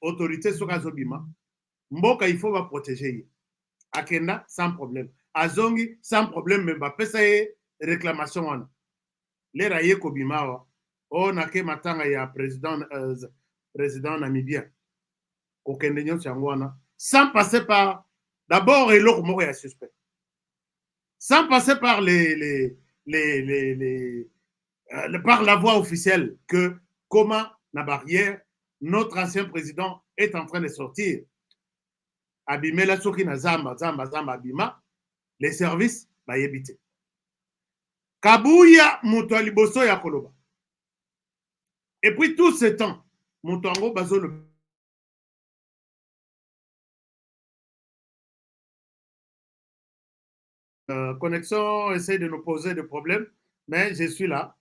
autorité soka zobima. Mboka il faut va protéger. Akenda sans problème. Azongi sans problème mais ba pesa ye réclamation wana. Lera ye kobima wa. O nake matanga ya président namibien. Kokende nyonso yango wana sans passer par d'abord eloko moko ya suspect. Sans passer par par la voie officielle que comment la barrière, notre ancien président est en train de sortir. Abimé la soki na zamba abima, les services va y éviter. Kabuya muto liboso ya koloba. Et puis tout ce temps, muto ango bazo le connexion essaie de nous poser des problèmes, mais je suis là.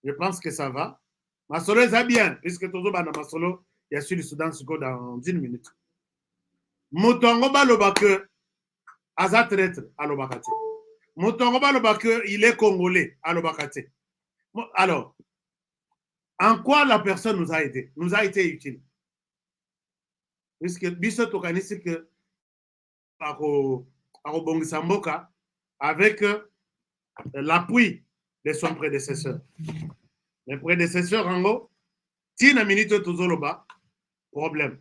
Je pense que ça va. Masolo est bien, puisque tout le monde a Masolo, il y a sur le Soudan dans 1 minute. Moutongo baloba que Aza traître à l'Obakate. Moutongo baloba que il est congolais à l'Obakate. Alors, en quoi la personne nous a aidé? Nous a été utile. Puisque Biso Tokanisi que Bongisamboka avec l'appui de son prédécesseur. Le prédécesseur Rango, Tina Minito Tuzoloba, problème.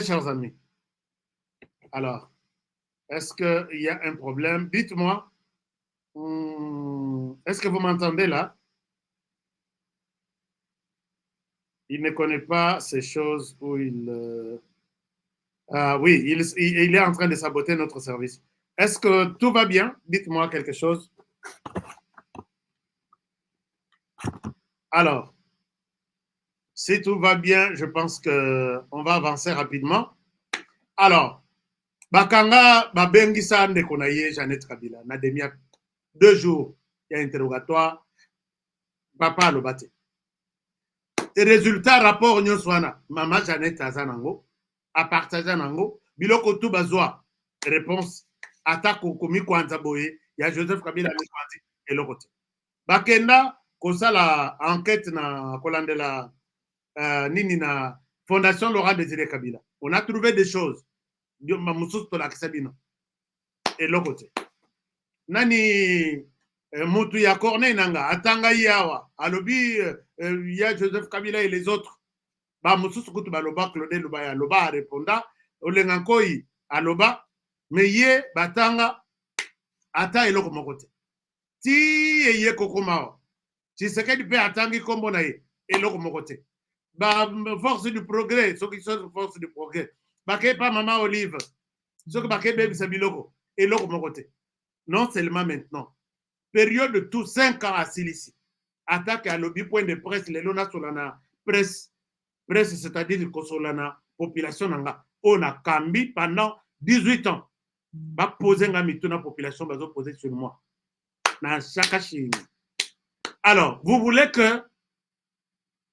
Chers amis, alors, est-ce qu'il y a un problème? Dites-moi, est-ce que vous m'entendez là? Il ne connaît pas ces choses où il... oui, il est en train de saboter notre service. Est-ce que tout va bien? Dites-moi quelque chose. Alors, si tout va bien, je pense qu'on va avancer rapidement. Alors, Bakanga, Babengisa, Ndekonaye, Jeannette Kabila, Nademia, 2 jours, il y a interrogatoire, Papa Lobate. Et résultat, rapport Nyoswana, Maman Jeannette Azanango, a partagé Nango, Biloko Toubazoa, réponse, attaque au komi Kwanza Boye, il y a Joseph Kabila et le côté. Bakenda, Kosala, enquête na Kolandela, Nini na Fondation Laurent Désiré Kabila. On a trouvé des choses. Et l'autre côté. Nani Moutou ya Corneille Nanga, Atanga Yawa, Alobi, ya Joseph Kabila et les autres. Ba Moussous Koutou Baloba, Claudel Lubaya, Loba répondant, Olengankoi, Aloba, mais ye, Batanga, Ata et l'autre côté. Ti et ye Kokomao. Si c'est qu'il peut attendre comme on a et l'autre côté. Bah, force du progrès, ceux qui sont force du progrès. Baké pas maman Olive, ceux qui baké baby Sabiloko, et l'autre côté. Non seulement maintenant. Période de tout 5 ans à Silici. Attaque à lobby point de presse, les lona solana, presse, c'est-à-dire que solana, population nanga. On a cambi pendant 18 ans. Ba poser nga mituna population, ba poser sur moi. Dans chaque chine. Alors, vous voulez que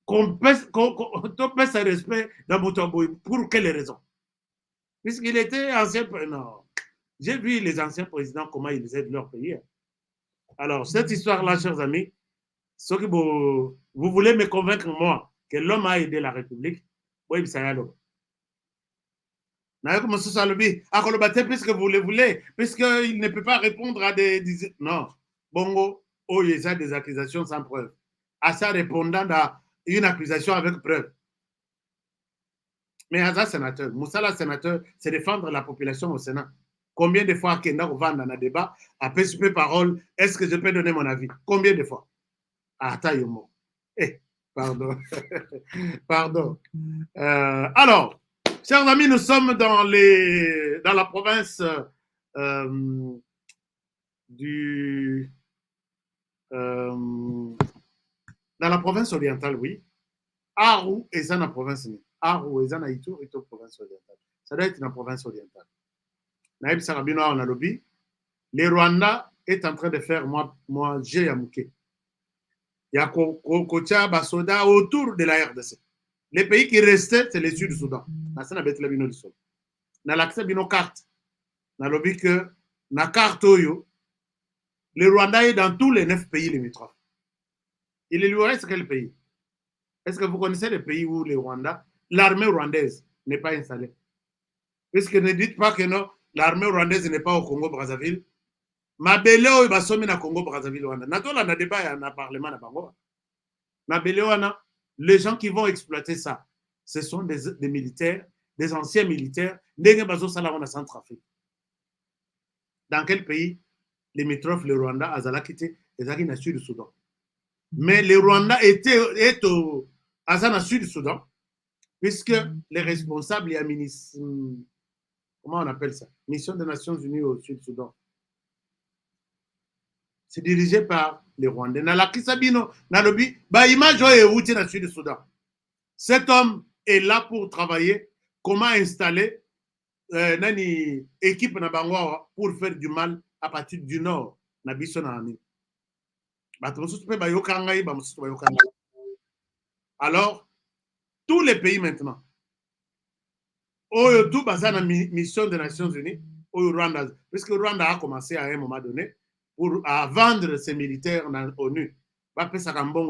qu'on pèse un respect dans Moutambouy. Pour quelle raison? Puisqu'il était ancien président. J'ai vu les anciens présidents, comment ils aident leur pays. Alors, cette histoire-là, chers amis, ce que vous voulez me convaincre, moi, que l'homme a aidé la République, oui, ça y est. Puisque vous le voulez, puisqu'il ne peut pas répondre à des... Non. Bongo, oh, il y a des accusations sans preuve. à ça répondant à une accusation avec preuve. Mais Aza sénateur, Moussala sénateur, c'est défendre la population au Sénat. Combien de fois Kenda va dans un débat, après super parole, est-ce que je peux donner mon avis? Combien de fois? Ah, taille-moi. Eh, pardon. Pardon. Alors, chers amis, nous sommes dans la province dans la province orientale, oui. Aru est dans la province. Aru est dans la province orientale. Ça doit être dans la province orientale. Naïb Sarabino en Nalobi. Le Rwanda est en train de faire moi j'ai Yamouké. Il y a Kocha Basoda autour de la RDC. Les pays qui restaient, c'est les Sud-Soudan. Dans l'accès bino carte. Nalobi que na carte oyo, le Rwanda est dans tous les 9 pays limitrophes. Il lui reste quel pays? Est-ce que vous connaissez les pays où le Rwanda, l'armée rwandaise n'est pas installée? Puisque ne dites pas que non, l'armée rwandaise n'est pas au Congo-Brazzaville. Mabele oyo basomi na Congo-Brazzaville wana. Natola na débat ya na parlement na bango. Mabele wana, les gens qui vont exploiter ça, ce sont des militaires, des anciens militaires, ndenge bazo sala wana Centrafrique. Dans quel pays limitrophe le Rwanda azalaki te ezalaki na Sud-Soudan? Mais le Rwanda est au Sud-Soudan, puisque les responsables, il y a comment on appelle ça? Mission des Nations Unies au Sud-Soudan. C'est dirigé par les Rwandais. Cet homme est là pour travailler. Comment installer une équipe pour faire du mal à partir du nord. Alors, tous les pays maintenant, tout basé dans la mission des Nations Unies, au Rwanda, puisque le Rwanda a commencé à un moment donné à vendre ses militaires dans l'ONU. Va faire ça comme bon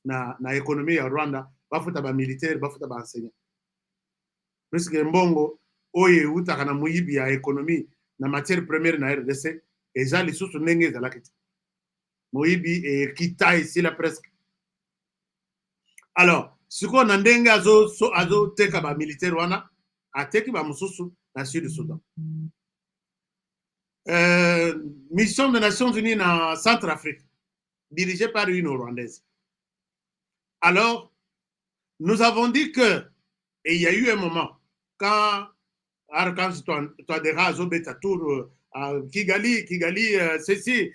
na économie ya Rwanda, va foutre ba militaire, va foutre ba enseignant. Puisque mbongo oye utaka na muyibi ya économie na matière première na RDC, et ça les sous ndenge za lakiti. Muyibi et kita ici la presque. Alors, ce qu'on a ndenge azo teka ba militaire wana, a teki ba mususu na Sud-Soudan. Mission des Nations Unies en Centrafrique, dirigée par une Rwandaise. Alors, nous avons dit que, et il y a eu un moment, quand toi des rases au Tour, Kigali, ceci,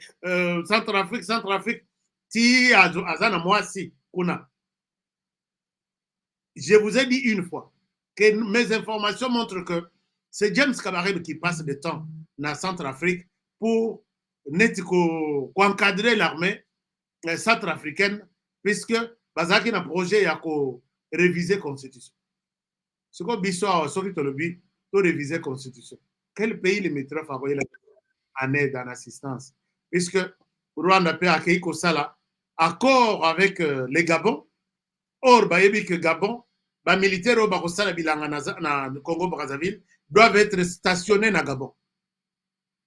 Centrafrique, ti azana moi si, kuna. Je vous ai dit une fois que mes informations montrent que c'est James Kabarebe qui passe du temps dans Centrafrique pour encadrer l'armée centrafricaine, puisque bazaki na projet ya ko réviser constitution. Ce qu'on biso sur le but de réviser constitution. Quel pays limitrophe a envoyé en aide, en assistance? Puisque Rwanda peut accueillir Kosala accord avec les Gabon. Or, bayebi que Gabon, ba militaire au Bakosala bilanga na Congo Brazzaville doivent être stationnés na Gabon.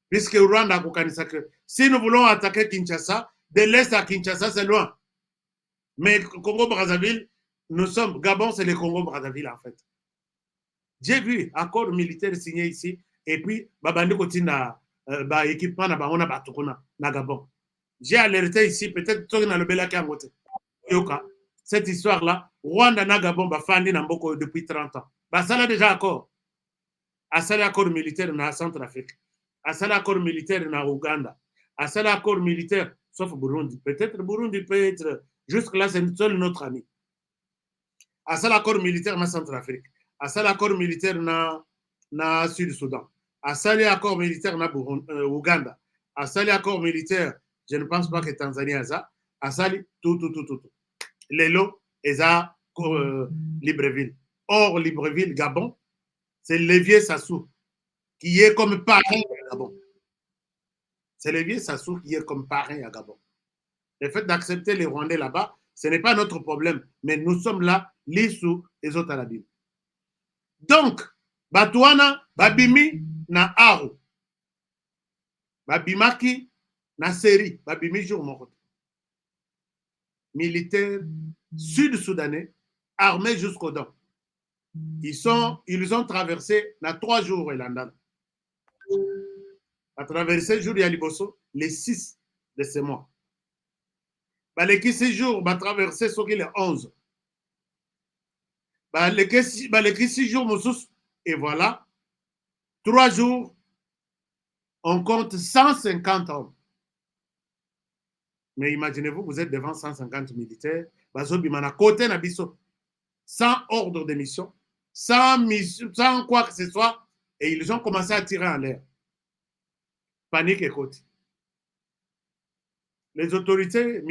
Puisque Rwanda a kokanisa que si nous voulons attaquer Kinshasa, de l'est à Kinshasa, c'est loin. Mais Congo Brazzaville, nous sommes, Gabon, c'est le Congo Brazzaville en fait. J'ai vu accord militaire signé ici, et puis, babandi kotina équipement na Gabon. J'ai alerté ici, peut-être que dans le Belaki à côté. Cette histoire-là, Rwanda na Gabon bafandi na mboko depuis 30 ans. Ça a déjà accord. A ça accord militaire na Centrafrique. A ça accord militaire na Ouganda. A ça accord militaire, sauf Burundi. Peut-être Burundi peut être, jusque-là, c'est seul notre ami. A ça accord militaire na Centrafrique. A ça accord militaire na Sud-Soudan. A ça accord militaire na Ouganda. A ça accord militaire, je ne pense pas que Tanzanie a ça. A ça tout. Lelo est à Libreville. Or, Libreville, Gabon, c'est Lévier Sassou qui est comme parrain à Gabon. C'est Lévier Sassou qui est comme parrain à Gabon. Le fait d'accepter les Rwandais là-bas, ce n'est pas notre problème, mais nous sommes là, l'issou et les autres à la Bible. Donc, Batouana, Babimi, na Aru. Babimaki, na Seri, Babimi jour mon côté. militaires sud-soudanais armés jusqu'aux dents. Ils ont traversé dans 3 jours Elandana. A traversé jour ya liboso les 6 de ce mois. Les 6 jours, va traverser ce qui est les 11. Les 6 jours, et voilà, 3 jours, on compte 150 hommes. Mais imaginez-vous, vous êtes devant 150 militaires, côté Nabiso, sans ordre de mission, sans quoi que ce soit, et ils ont commencé à tirer en l'air. Panique et côté. Les autorités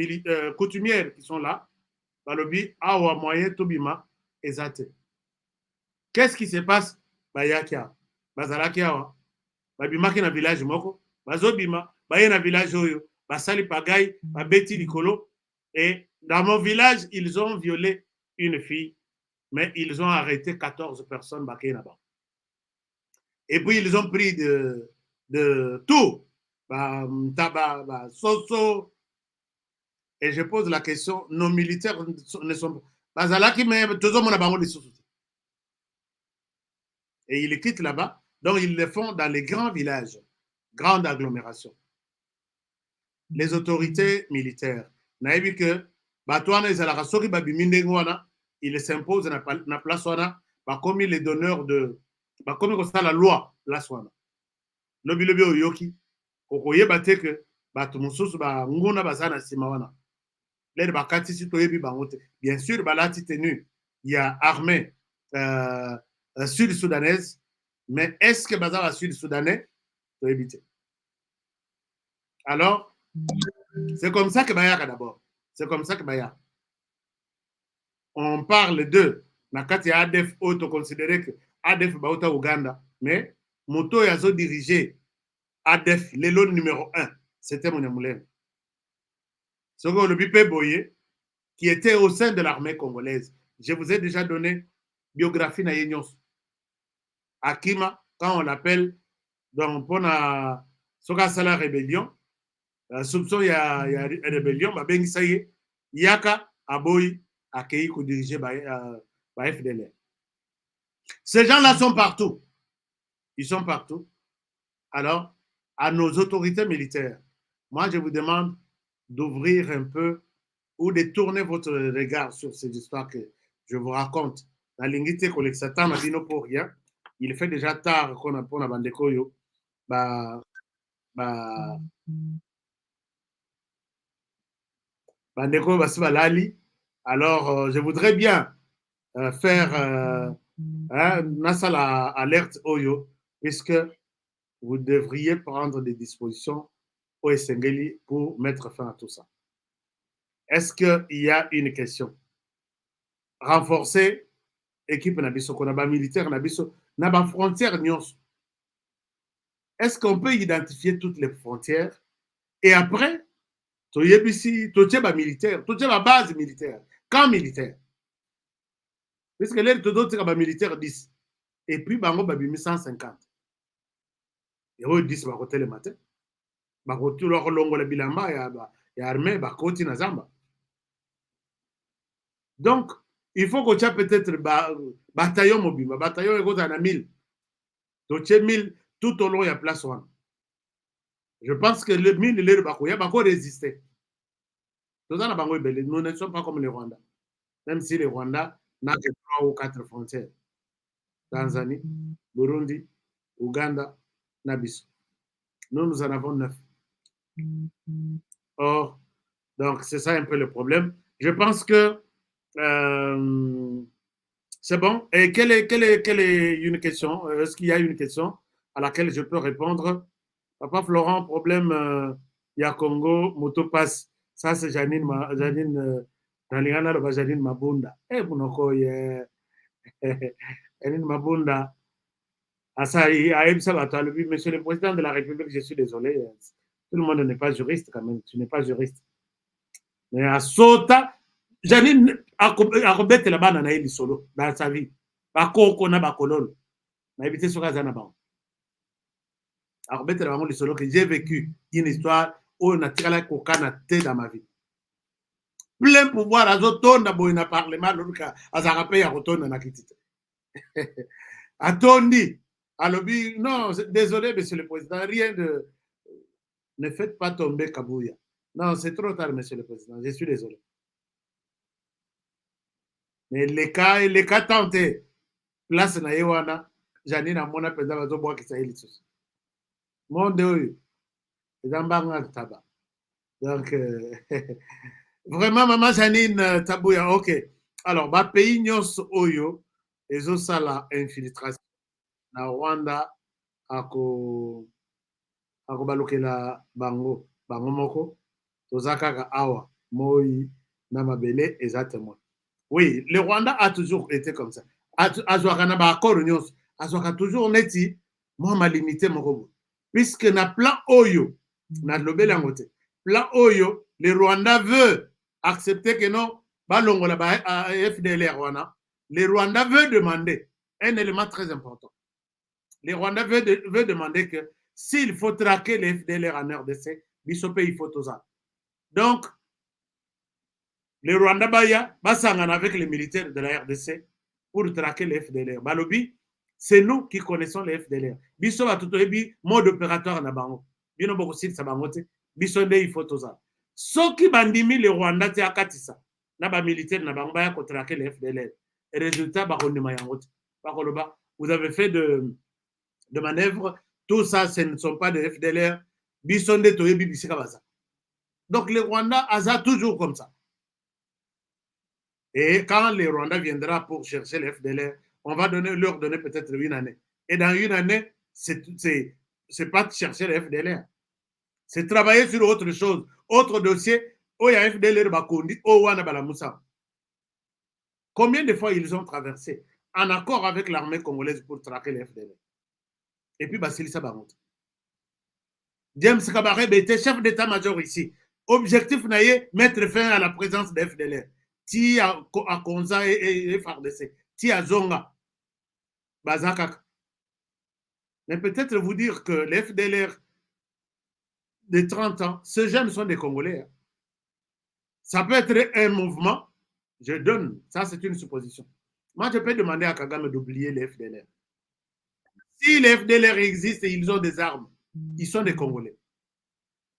coutumières qui sont là, balobi, awa moyen tobima, ezate. Qu'est-ce qui se passe? Bayakia, bazalakia, babimaki na village moko, bazobima, baye na village oyo, basali pagaille, babeti likolo, et dans mon village, ils ont violé une fille, mais ils ont arrêté 14 personnes baké là-bas. Et puis ils ont pris de tout, tabac, soso. Et je pose la question, nos militaires ne sont pas. Et ils quittent là-bas, donc ils le font dans les grands villages, grandes agglomérations. Les autorités militaires, naïbi que, ils s'imposent dans la place, comme les donneurs de. Comme la loi, la soana. Lobi oyoki, kokoye bate que, batumususu ba nguna bazana simawana. Bien sûr, il y a armée sud-soudanaise, mais est-ce que Bazar sud-soudanais peut éviter? Alors, c'est comme ça que Bayaka d'abord. C'est comme ça que Bayaka. On parle de Nakati ADF auto-considéré que ADF Bauta Ouganda, mais Moto Yazo dirigé ADF, l'élo numéro 1, c'était mon Moulin. Second, le Bipé Boye, qui était au sein de l'armée congolaise. Je vous ai déjà donné biographie na Yenyos. Akima, quand on l'appelle, donc pour la Sala rébellion, soupçon il y a rébellion, ben ça y est, Yaka Aboy accueilli ou dirigé par FDLR. Ces gens-là sont partout. Ils sont partout. Alors, à nos autorités militaires, moi je vous demande d'ouvrir un peu ou de tourner votre regard sur ces histoires que je vous raconte. La linguité collectata m'a dit non pour rien. Il fait déjà tard qu'on a pour la bande de Koyo. Alors, je voudrais bien faire Nasa alerte Oyo, puisque vous devriez prendre des dispositions au Essengeli pour mettre fin à tout ça. Est-ce qu'il y a une question? Renforcer l'équipe militaire, na frontière. Est-ce qu'on peut identifier toutes les frontières? Et après, tu as militaire, tu as base militaire, camp militaire. Puisque l'air de d'autres militaires 10. Et puis, bango babimi 150. Et eux 10 va côté le matin. Ba côté leur longo le bilamba ya armée ba côté na zamba. Donc, il faut que tu aies peut-être bataillon mobile, bataillon est à 1000. Donc, 1000 tout au long, il y a place. Je pense que le 1000, il y a beaucoup résisté. Nous ne sommes pas comme les Rwandais. Même si les Rwandais n'ont que 3 ou 4 frontières. Tanzanie, Burundi, Ouganda, Nabiso. Nous en avons 9. Or, donc c'est ça un peu le problème. Je pense que c'est bon. Et quelle est une question? Est-ce qu'il y a une question à laquelle je peux répondre? Papa Florent, problème, il y a Congo, Motopass. Ça, c'est Janine Janine Mabunda. Eh, Janine Mabunda. Monsieur le Président de la République, je suis désolé. Tout le monde n'est pas juriste quand même. Tu n'es pas juriste. Mais à Sota, Janine a rebêté la banane à solo dans sa vie. Bakoko na bakololo. Na évité sur Kazana Ban. A rebêté la banane solo que j'ai vécu une histoire où on a tiré la coca dans ma vie. plein pouvoir azotonda boye na parlement loluka azaka pe ya kotonda na kiti te atondi alobi non désolé monsieur le président rien de ne faites pas tomber Kabouya non c'est trop tard monsieur le président je suis désolé mais les cas tentés place na ye wana jani na mona penza bazobwakisa ye lisusu monde oyo eza mbanga taba donc vraiment maman Janine Tabouya ok alors bapays nyonso oyo ezosala infiltration na Rwanda akobalukela bango moko toza kaka awa moi na mabele eza témoin oui le Rwanda a toujours été comme ça azwaka na baaccord nyonso azwaka toujours neti mwa malimité moko boye puisque na plan oyo na lobeli yango te plan oyo le Rwanda veut accepter que non balongola ba FDLR wana le Rwanda veut demander un élément très important le Rwanda veut demander que s'il faut traquer les FDLR en RDC biso pe il faut tout ça donc le Rwanda basangana avec les militaires de la RDC pour traquer les FDLR balobi c'est nous qui connaissons les FDLR biso batutoyebi mode opératoire na bango bino boko silisa bango te biso nde il faut tout ça soki bandimi le Rwanda te akatisa na ba militaire na bango baya traquer les FDLR et résultat bakondima yango te bakoloba vous avez fait de manœuvres tout ça ce ne sont pas des FDLR biso nde toyebi bisika baza donc le Rwanda aza toujours comme ça et quand le Rwanda viendra pour chercher les FDLR on va leur donner peut-être une année et dans une année c'est pas chercher les FDLR c'est travailler sur autre chose, autre dossier. Oya FDLR Bakondi, Owana Balamoussa. Combien de fois ils ont traversé en accord avec l'armée congolaise pour traquer les FDLR? Et puis Basilisa Bamonte. James Kabarebe était chef d'état-major ici. Objectif naïe, mettre fin à la présence des FDLR. Ti à Konza et FARDC. Ti à Zonga. Bazakak. Mais peut-être vous dire que les FDLR de 30 ans, ces jeunes sont des Congolais. Ça peut être un mouvement, je donne, ça c'est une supposition. Moi, je peux demander à Kagame d'oublier les FDLR. Si les FDLR existent et ils ont des armes, ils sont des Congolais.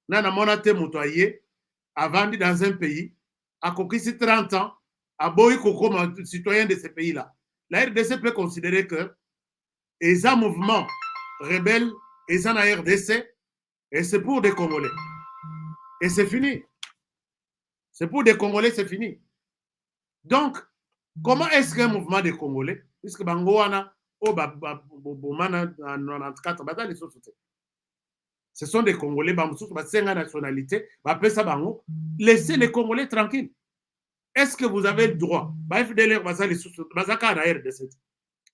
Nana Monate Moutoye a vendu dans un pays, a conquis 30 ans, a boy comme citoyen de ce pays-là. La RDC peut considérer que les mouvements rebelles, ils sont en RDC, et c'est pour des Congolais. Et c'est fini. C'est pour des Congolais, c'est fini. Donc, comment est-ce qu'un mouvement des Congolais, puisque Bangoana, ce sont des Congolais, nationalité, laissez les Congolais tranquilles. Est-ce que vous avez le droit?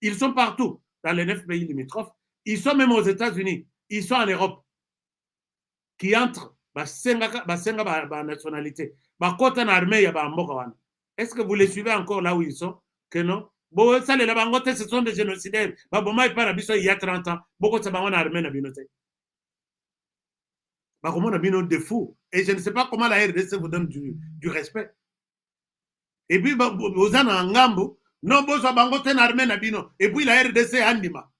Ils sont partout, dans les 9 pays limitrophes. Ils sont même aux États-Unis. Ils sont en Europe. Qui entrent, nationalité. Est-ce que vous les suivez encore là où ils sont? Que non? Ce sont des génocidaires. Il y a 30 ans. De fou. Et je ne sais pas comment la RDC vous donne du respect. Et puis, vous en avez un non, et puis la RDC Andima.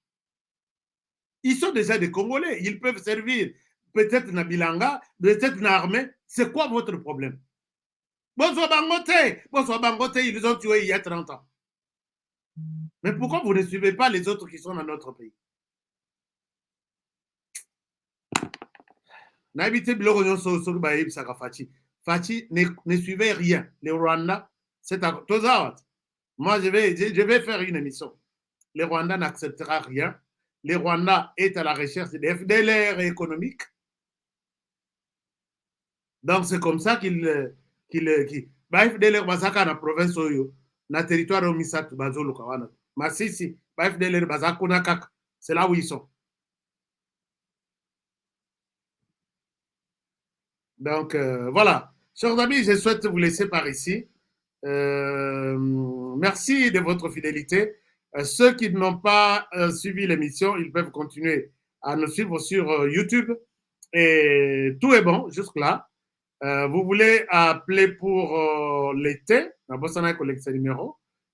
Ils sont déjà des Congolais. Ils peuvent servir peut-être na bilanga, peut-être na armée. C'est quoi votre problème? Bonsoir Bangote, ils ont tué il y a 30 ans. Mais pourquoi vous ne suivez pas les autres qui sont dans notre pays? Fachi ne suivait rien. Les Rwandais, c'est à Tozawat. Moi, je vais faire une émission. Les Rwandais n'acceptera rien. Les Rwandais est à la recherche des FDLR économiques. Donc, c'est comme ça qu'il FDLR bazaka na province oyo, na territoire au Misatu bazolo kawana. Masisi, FDLR bazako na kaka. C'est là où ils sont. Donc, voilà. Chers amis, je souhaite vous laisser par ici. Merci de votre fidélité. Ceux qui n'ont pas suivi l'émission, ils peuvent continuer à nous suivre sur YouTube. Et tout est bon jusque-là. Vous voulez appeler pour l'été,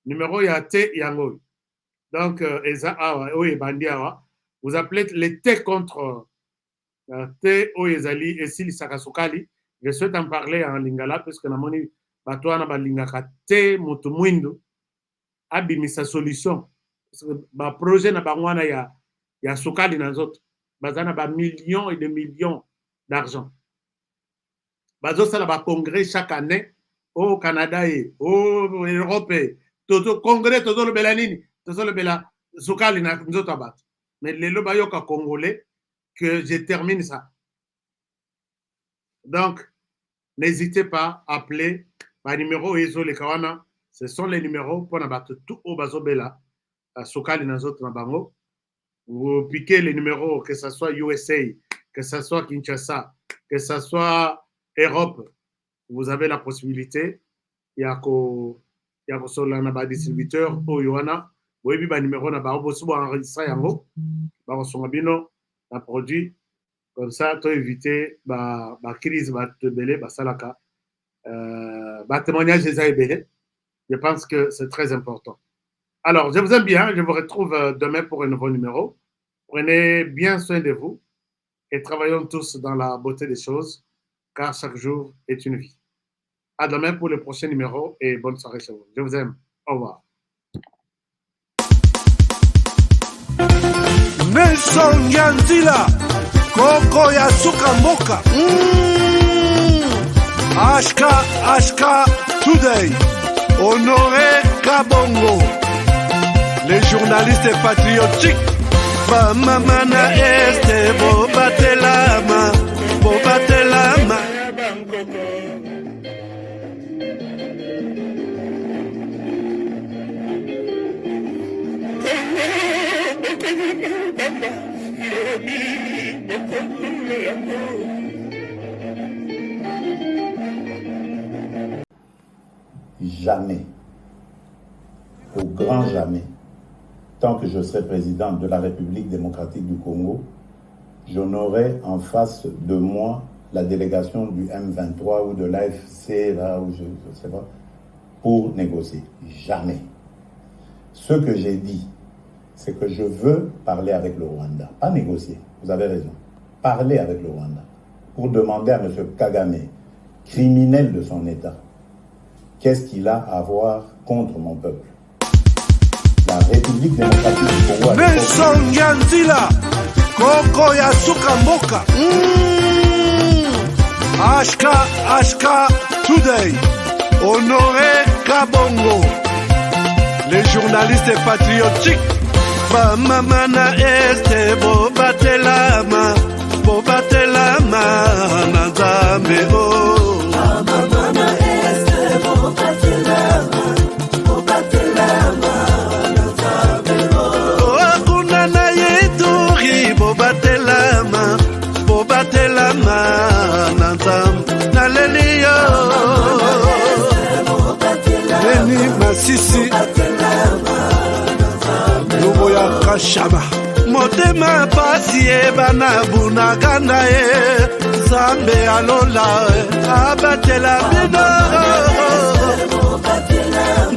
numéro il y a T Yango. Donc, vous appelez l'été contre T Oyezali et Sili Sakasukali. Je souhaite en parler en lingala parce que namoni batwana balingaka T Mutumwindu abimisa solution. Parce que ba projet na bangwana ya Sukali na zoto. Bazana ba millions et des millions d'argent. Bazo sala ba congrès chaque année au Canada et au Europe. Toto congrès toto le belanini, toto le bela Sukali na nzoto bat. Mais les lobayoka congolais que je termine ça. Donc n'hésitez pas à appeler par numéro Ezo le Kawana. Ce sont les numéros pour nabattre tout au bazobela Sukali na nzoto na bango. Vous piquez les numéros, que ce soit USA, que ce soit Kinshasa, que ce soit Europe, vous avez la possibilité. Il y a un distributeur au Yohana, vous avez un numéro, vous pouvez enregistrer un produit. Comme ça, tu éviter la crise, témoignage des AEBL. Je pense que c'est très important. Alors, je vous aime bien. Je vous retrouve demain pour un nouveau numéro. Prenez bien soin de vous et travaillons tous dans la beauté des choses, car chaque jour est une vie. À demain pour le prochain numéro et bonne soirée chez vous. Je vous aime. Au revoir. Nelson Yanzila, Koko Yasuka Moka, Ashka Today, Honoré Kabongo, les journalistes patriotiques, Bamamana Este, Bobatelama, Bobatelama. Jamais, au grand jamais, tant que je serai président de la République démocratique du Congo, je n'aurai en face de moi la délégation du M23 ou de l'AFC, là, ou je ne sais pas, pour négocier. Jamais. Ce que j'ai dit, c'est que je veux parler avec le Rwanda, pas négocier, vous avez raison, parler avec le Rwanda, pour demander à M. Kagame, criminel de son État, qu'est-ce qu'il a à voir contre mon peuple. La République démocratique du Congo... Nelson Yanzila, Koko Yasuka Moka, Ashka Today, Honoré Kabongo, les journalistes patriotiques, Bamamana Este, Bobatelama, Nazambe, oh. Bamamana Este, Bobatelama, Nazambe, oh. Akunana Yeturi, Bobatelama, Nazambe, Nalelio, Beni Masisi, Luboya Kashama, Motema Pasi Ebana Bunagana Zambe Alola Abatela Bino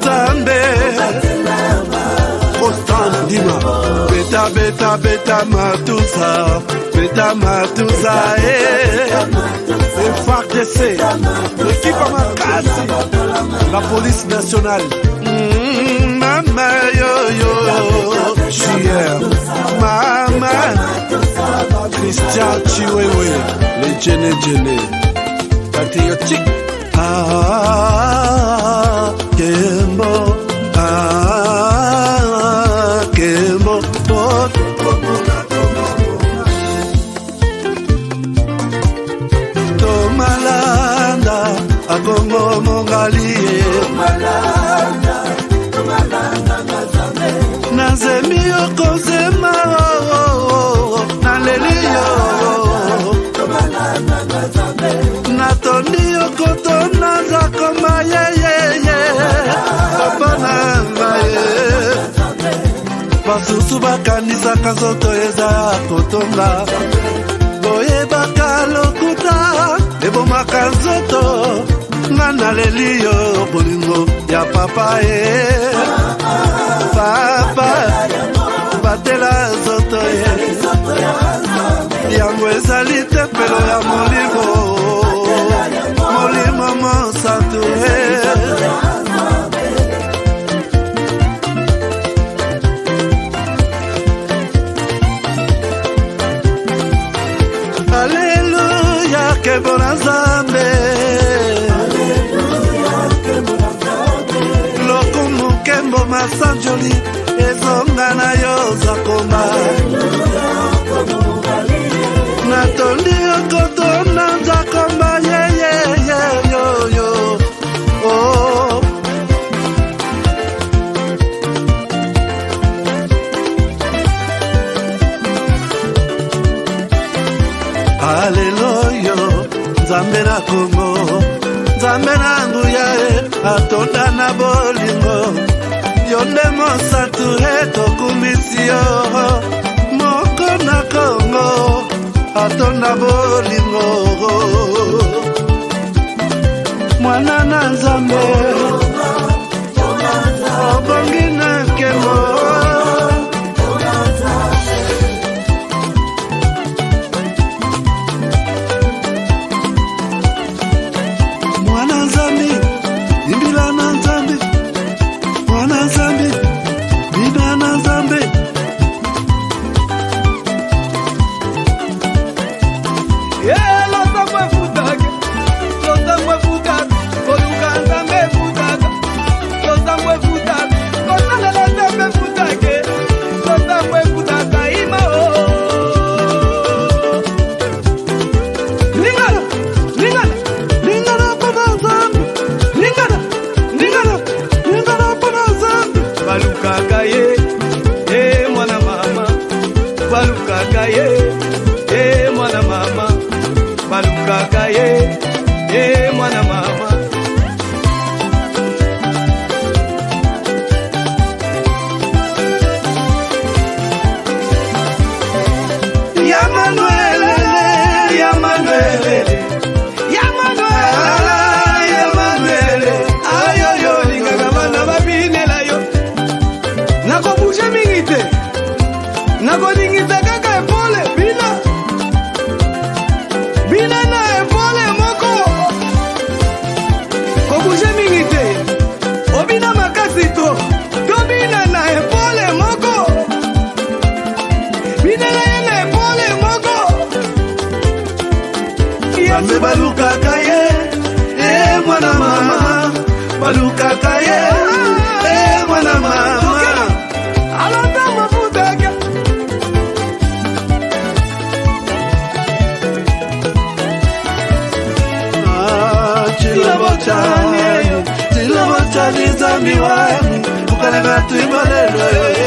Zambe Constant Dima Beta Matusa FARDC l'équipe Amakasi la police nationale Mama yo Chier Mama Christian Chiwewe les Djene patriotique Kembo Tomalanda Agongo Mongali Nazemi Okozema Nalelio Natoni Okotona Zakoma Papa Basusu bakanisa kazoto eza kotonga Boye bakalokuta ebomaka nzoto nga naleli yo bolingo ya papa ye papa batela nzoto ye yango ezali tempelo ya molimo molimo mosantu ye Alléluia, que bon ensemble. Lokumu kembo masanjoli, ezonga na yo zakoma. Natondi okoto na zakoma, ye ye ye yo yo. Oh. Haleluya, Nzambe na Kongo, Nzambe na nguya atonda na bolingo, yonde mosatu tokumisi yo, moko na Kongo, atonda bolingo, mwana na Nzambe, obongi na kemo. Nzambi wangu ukalanga tuibalelwe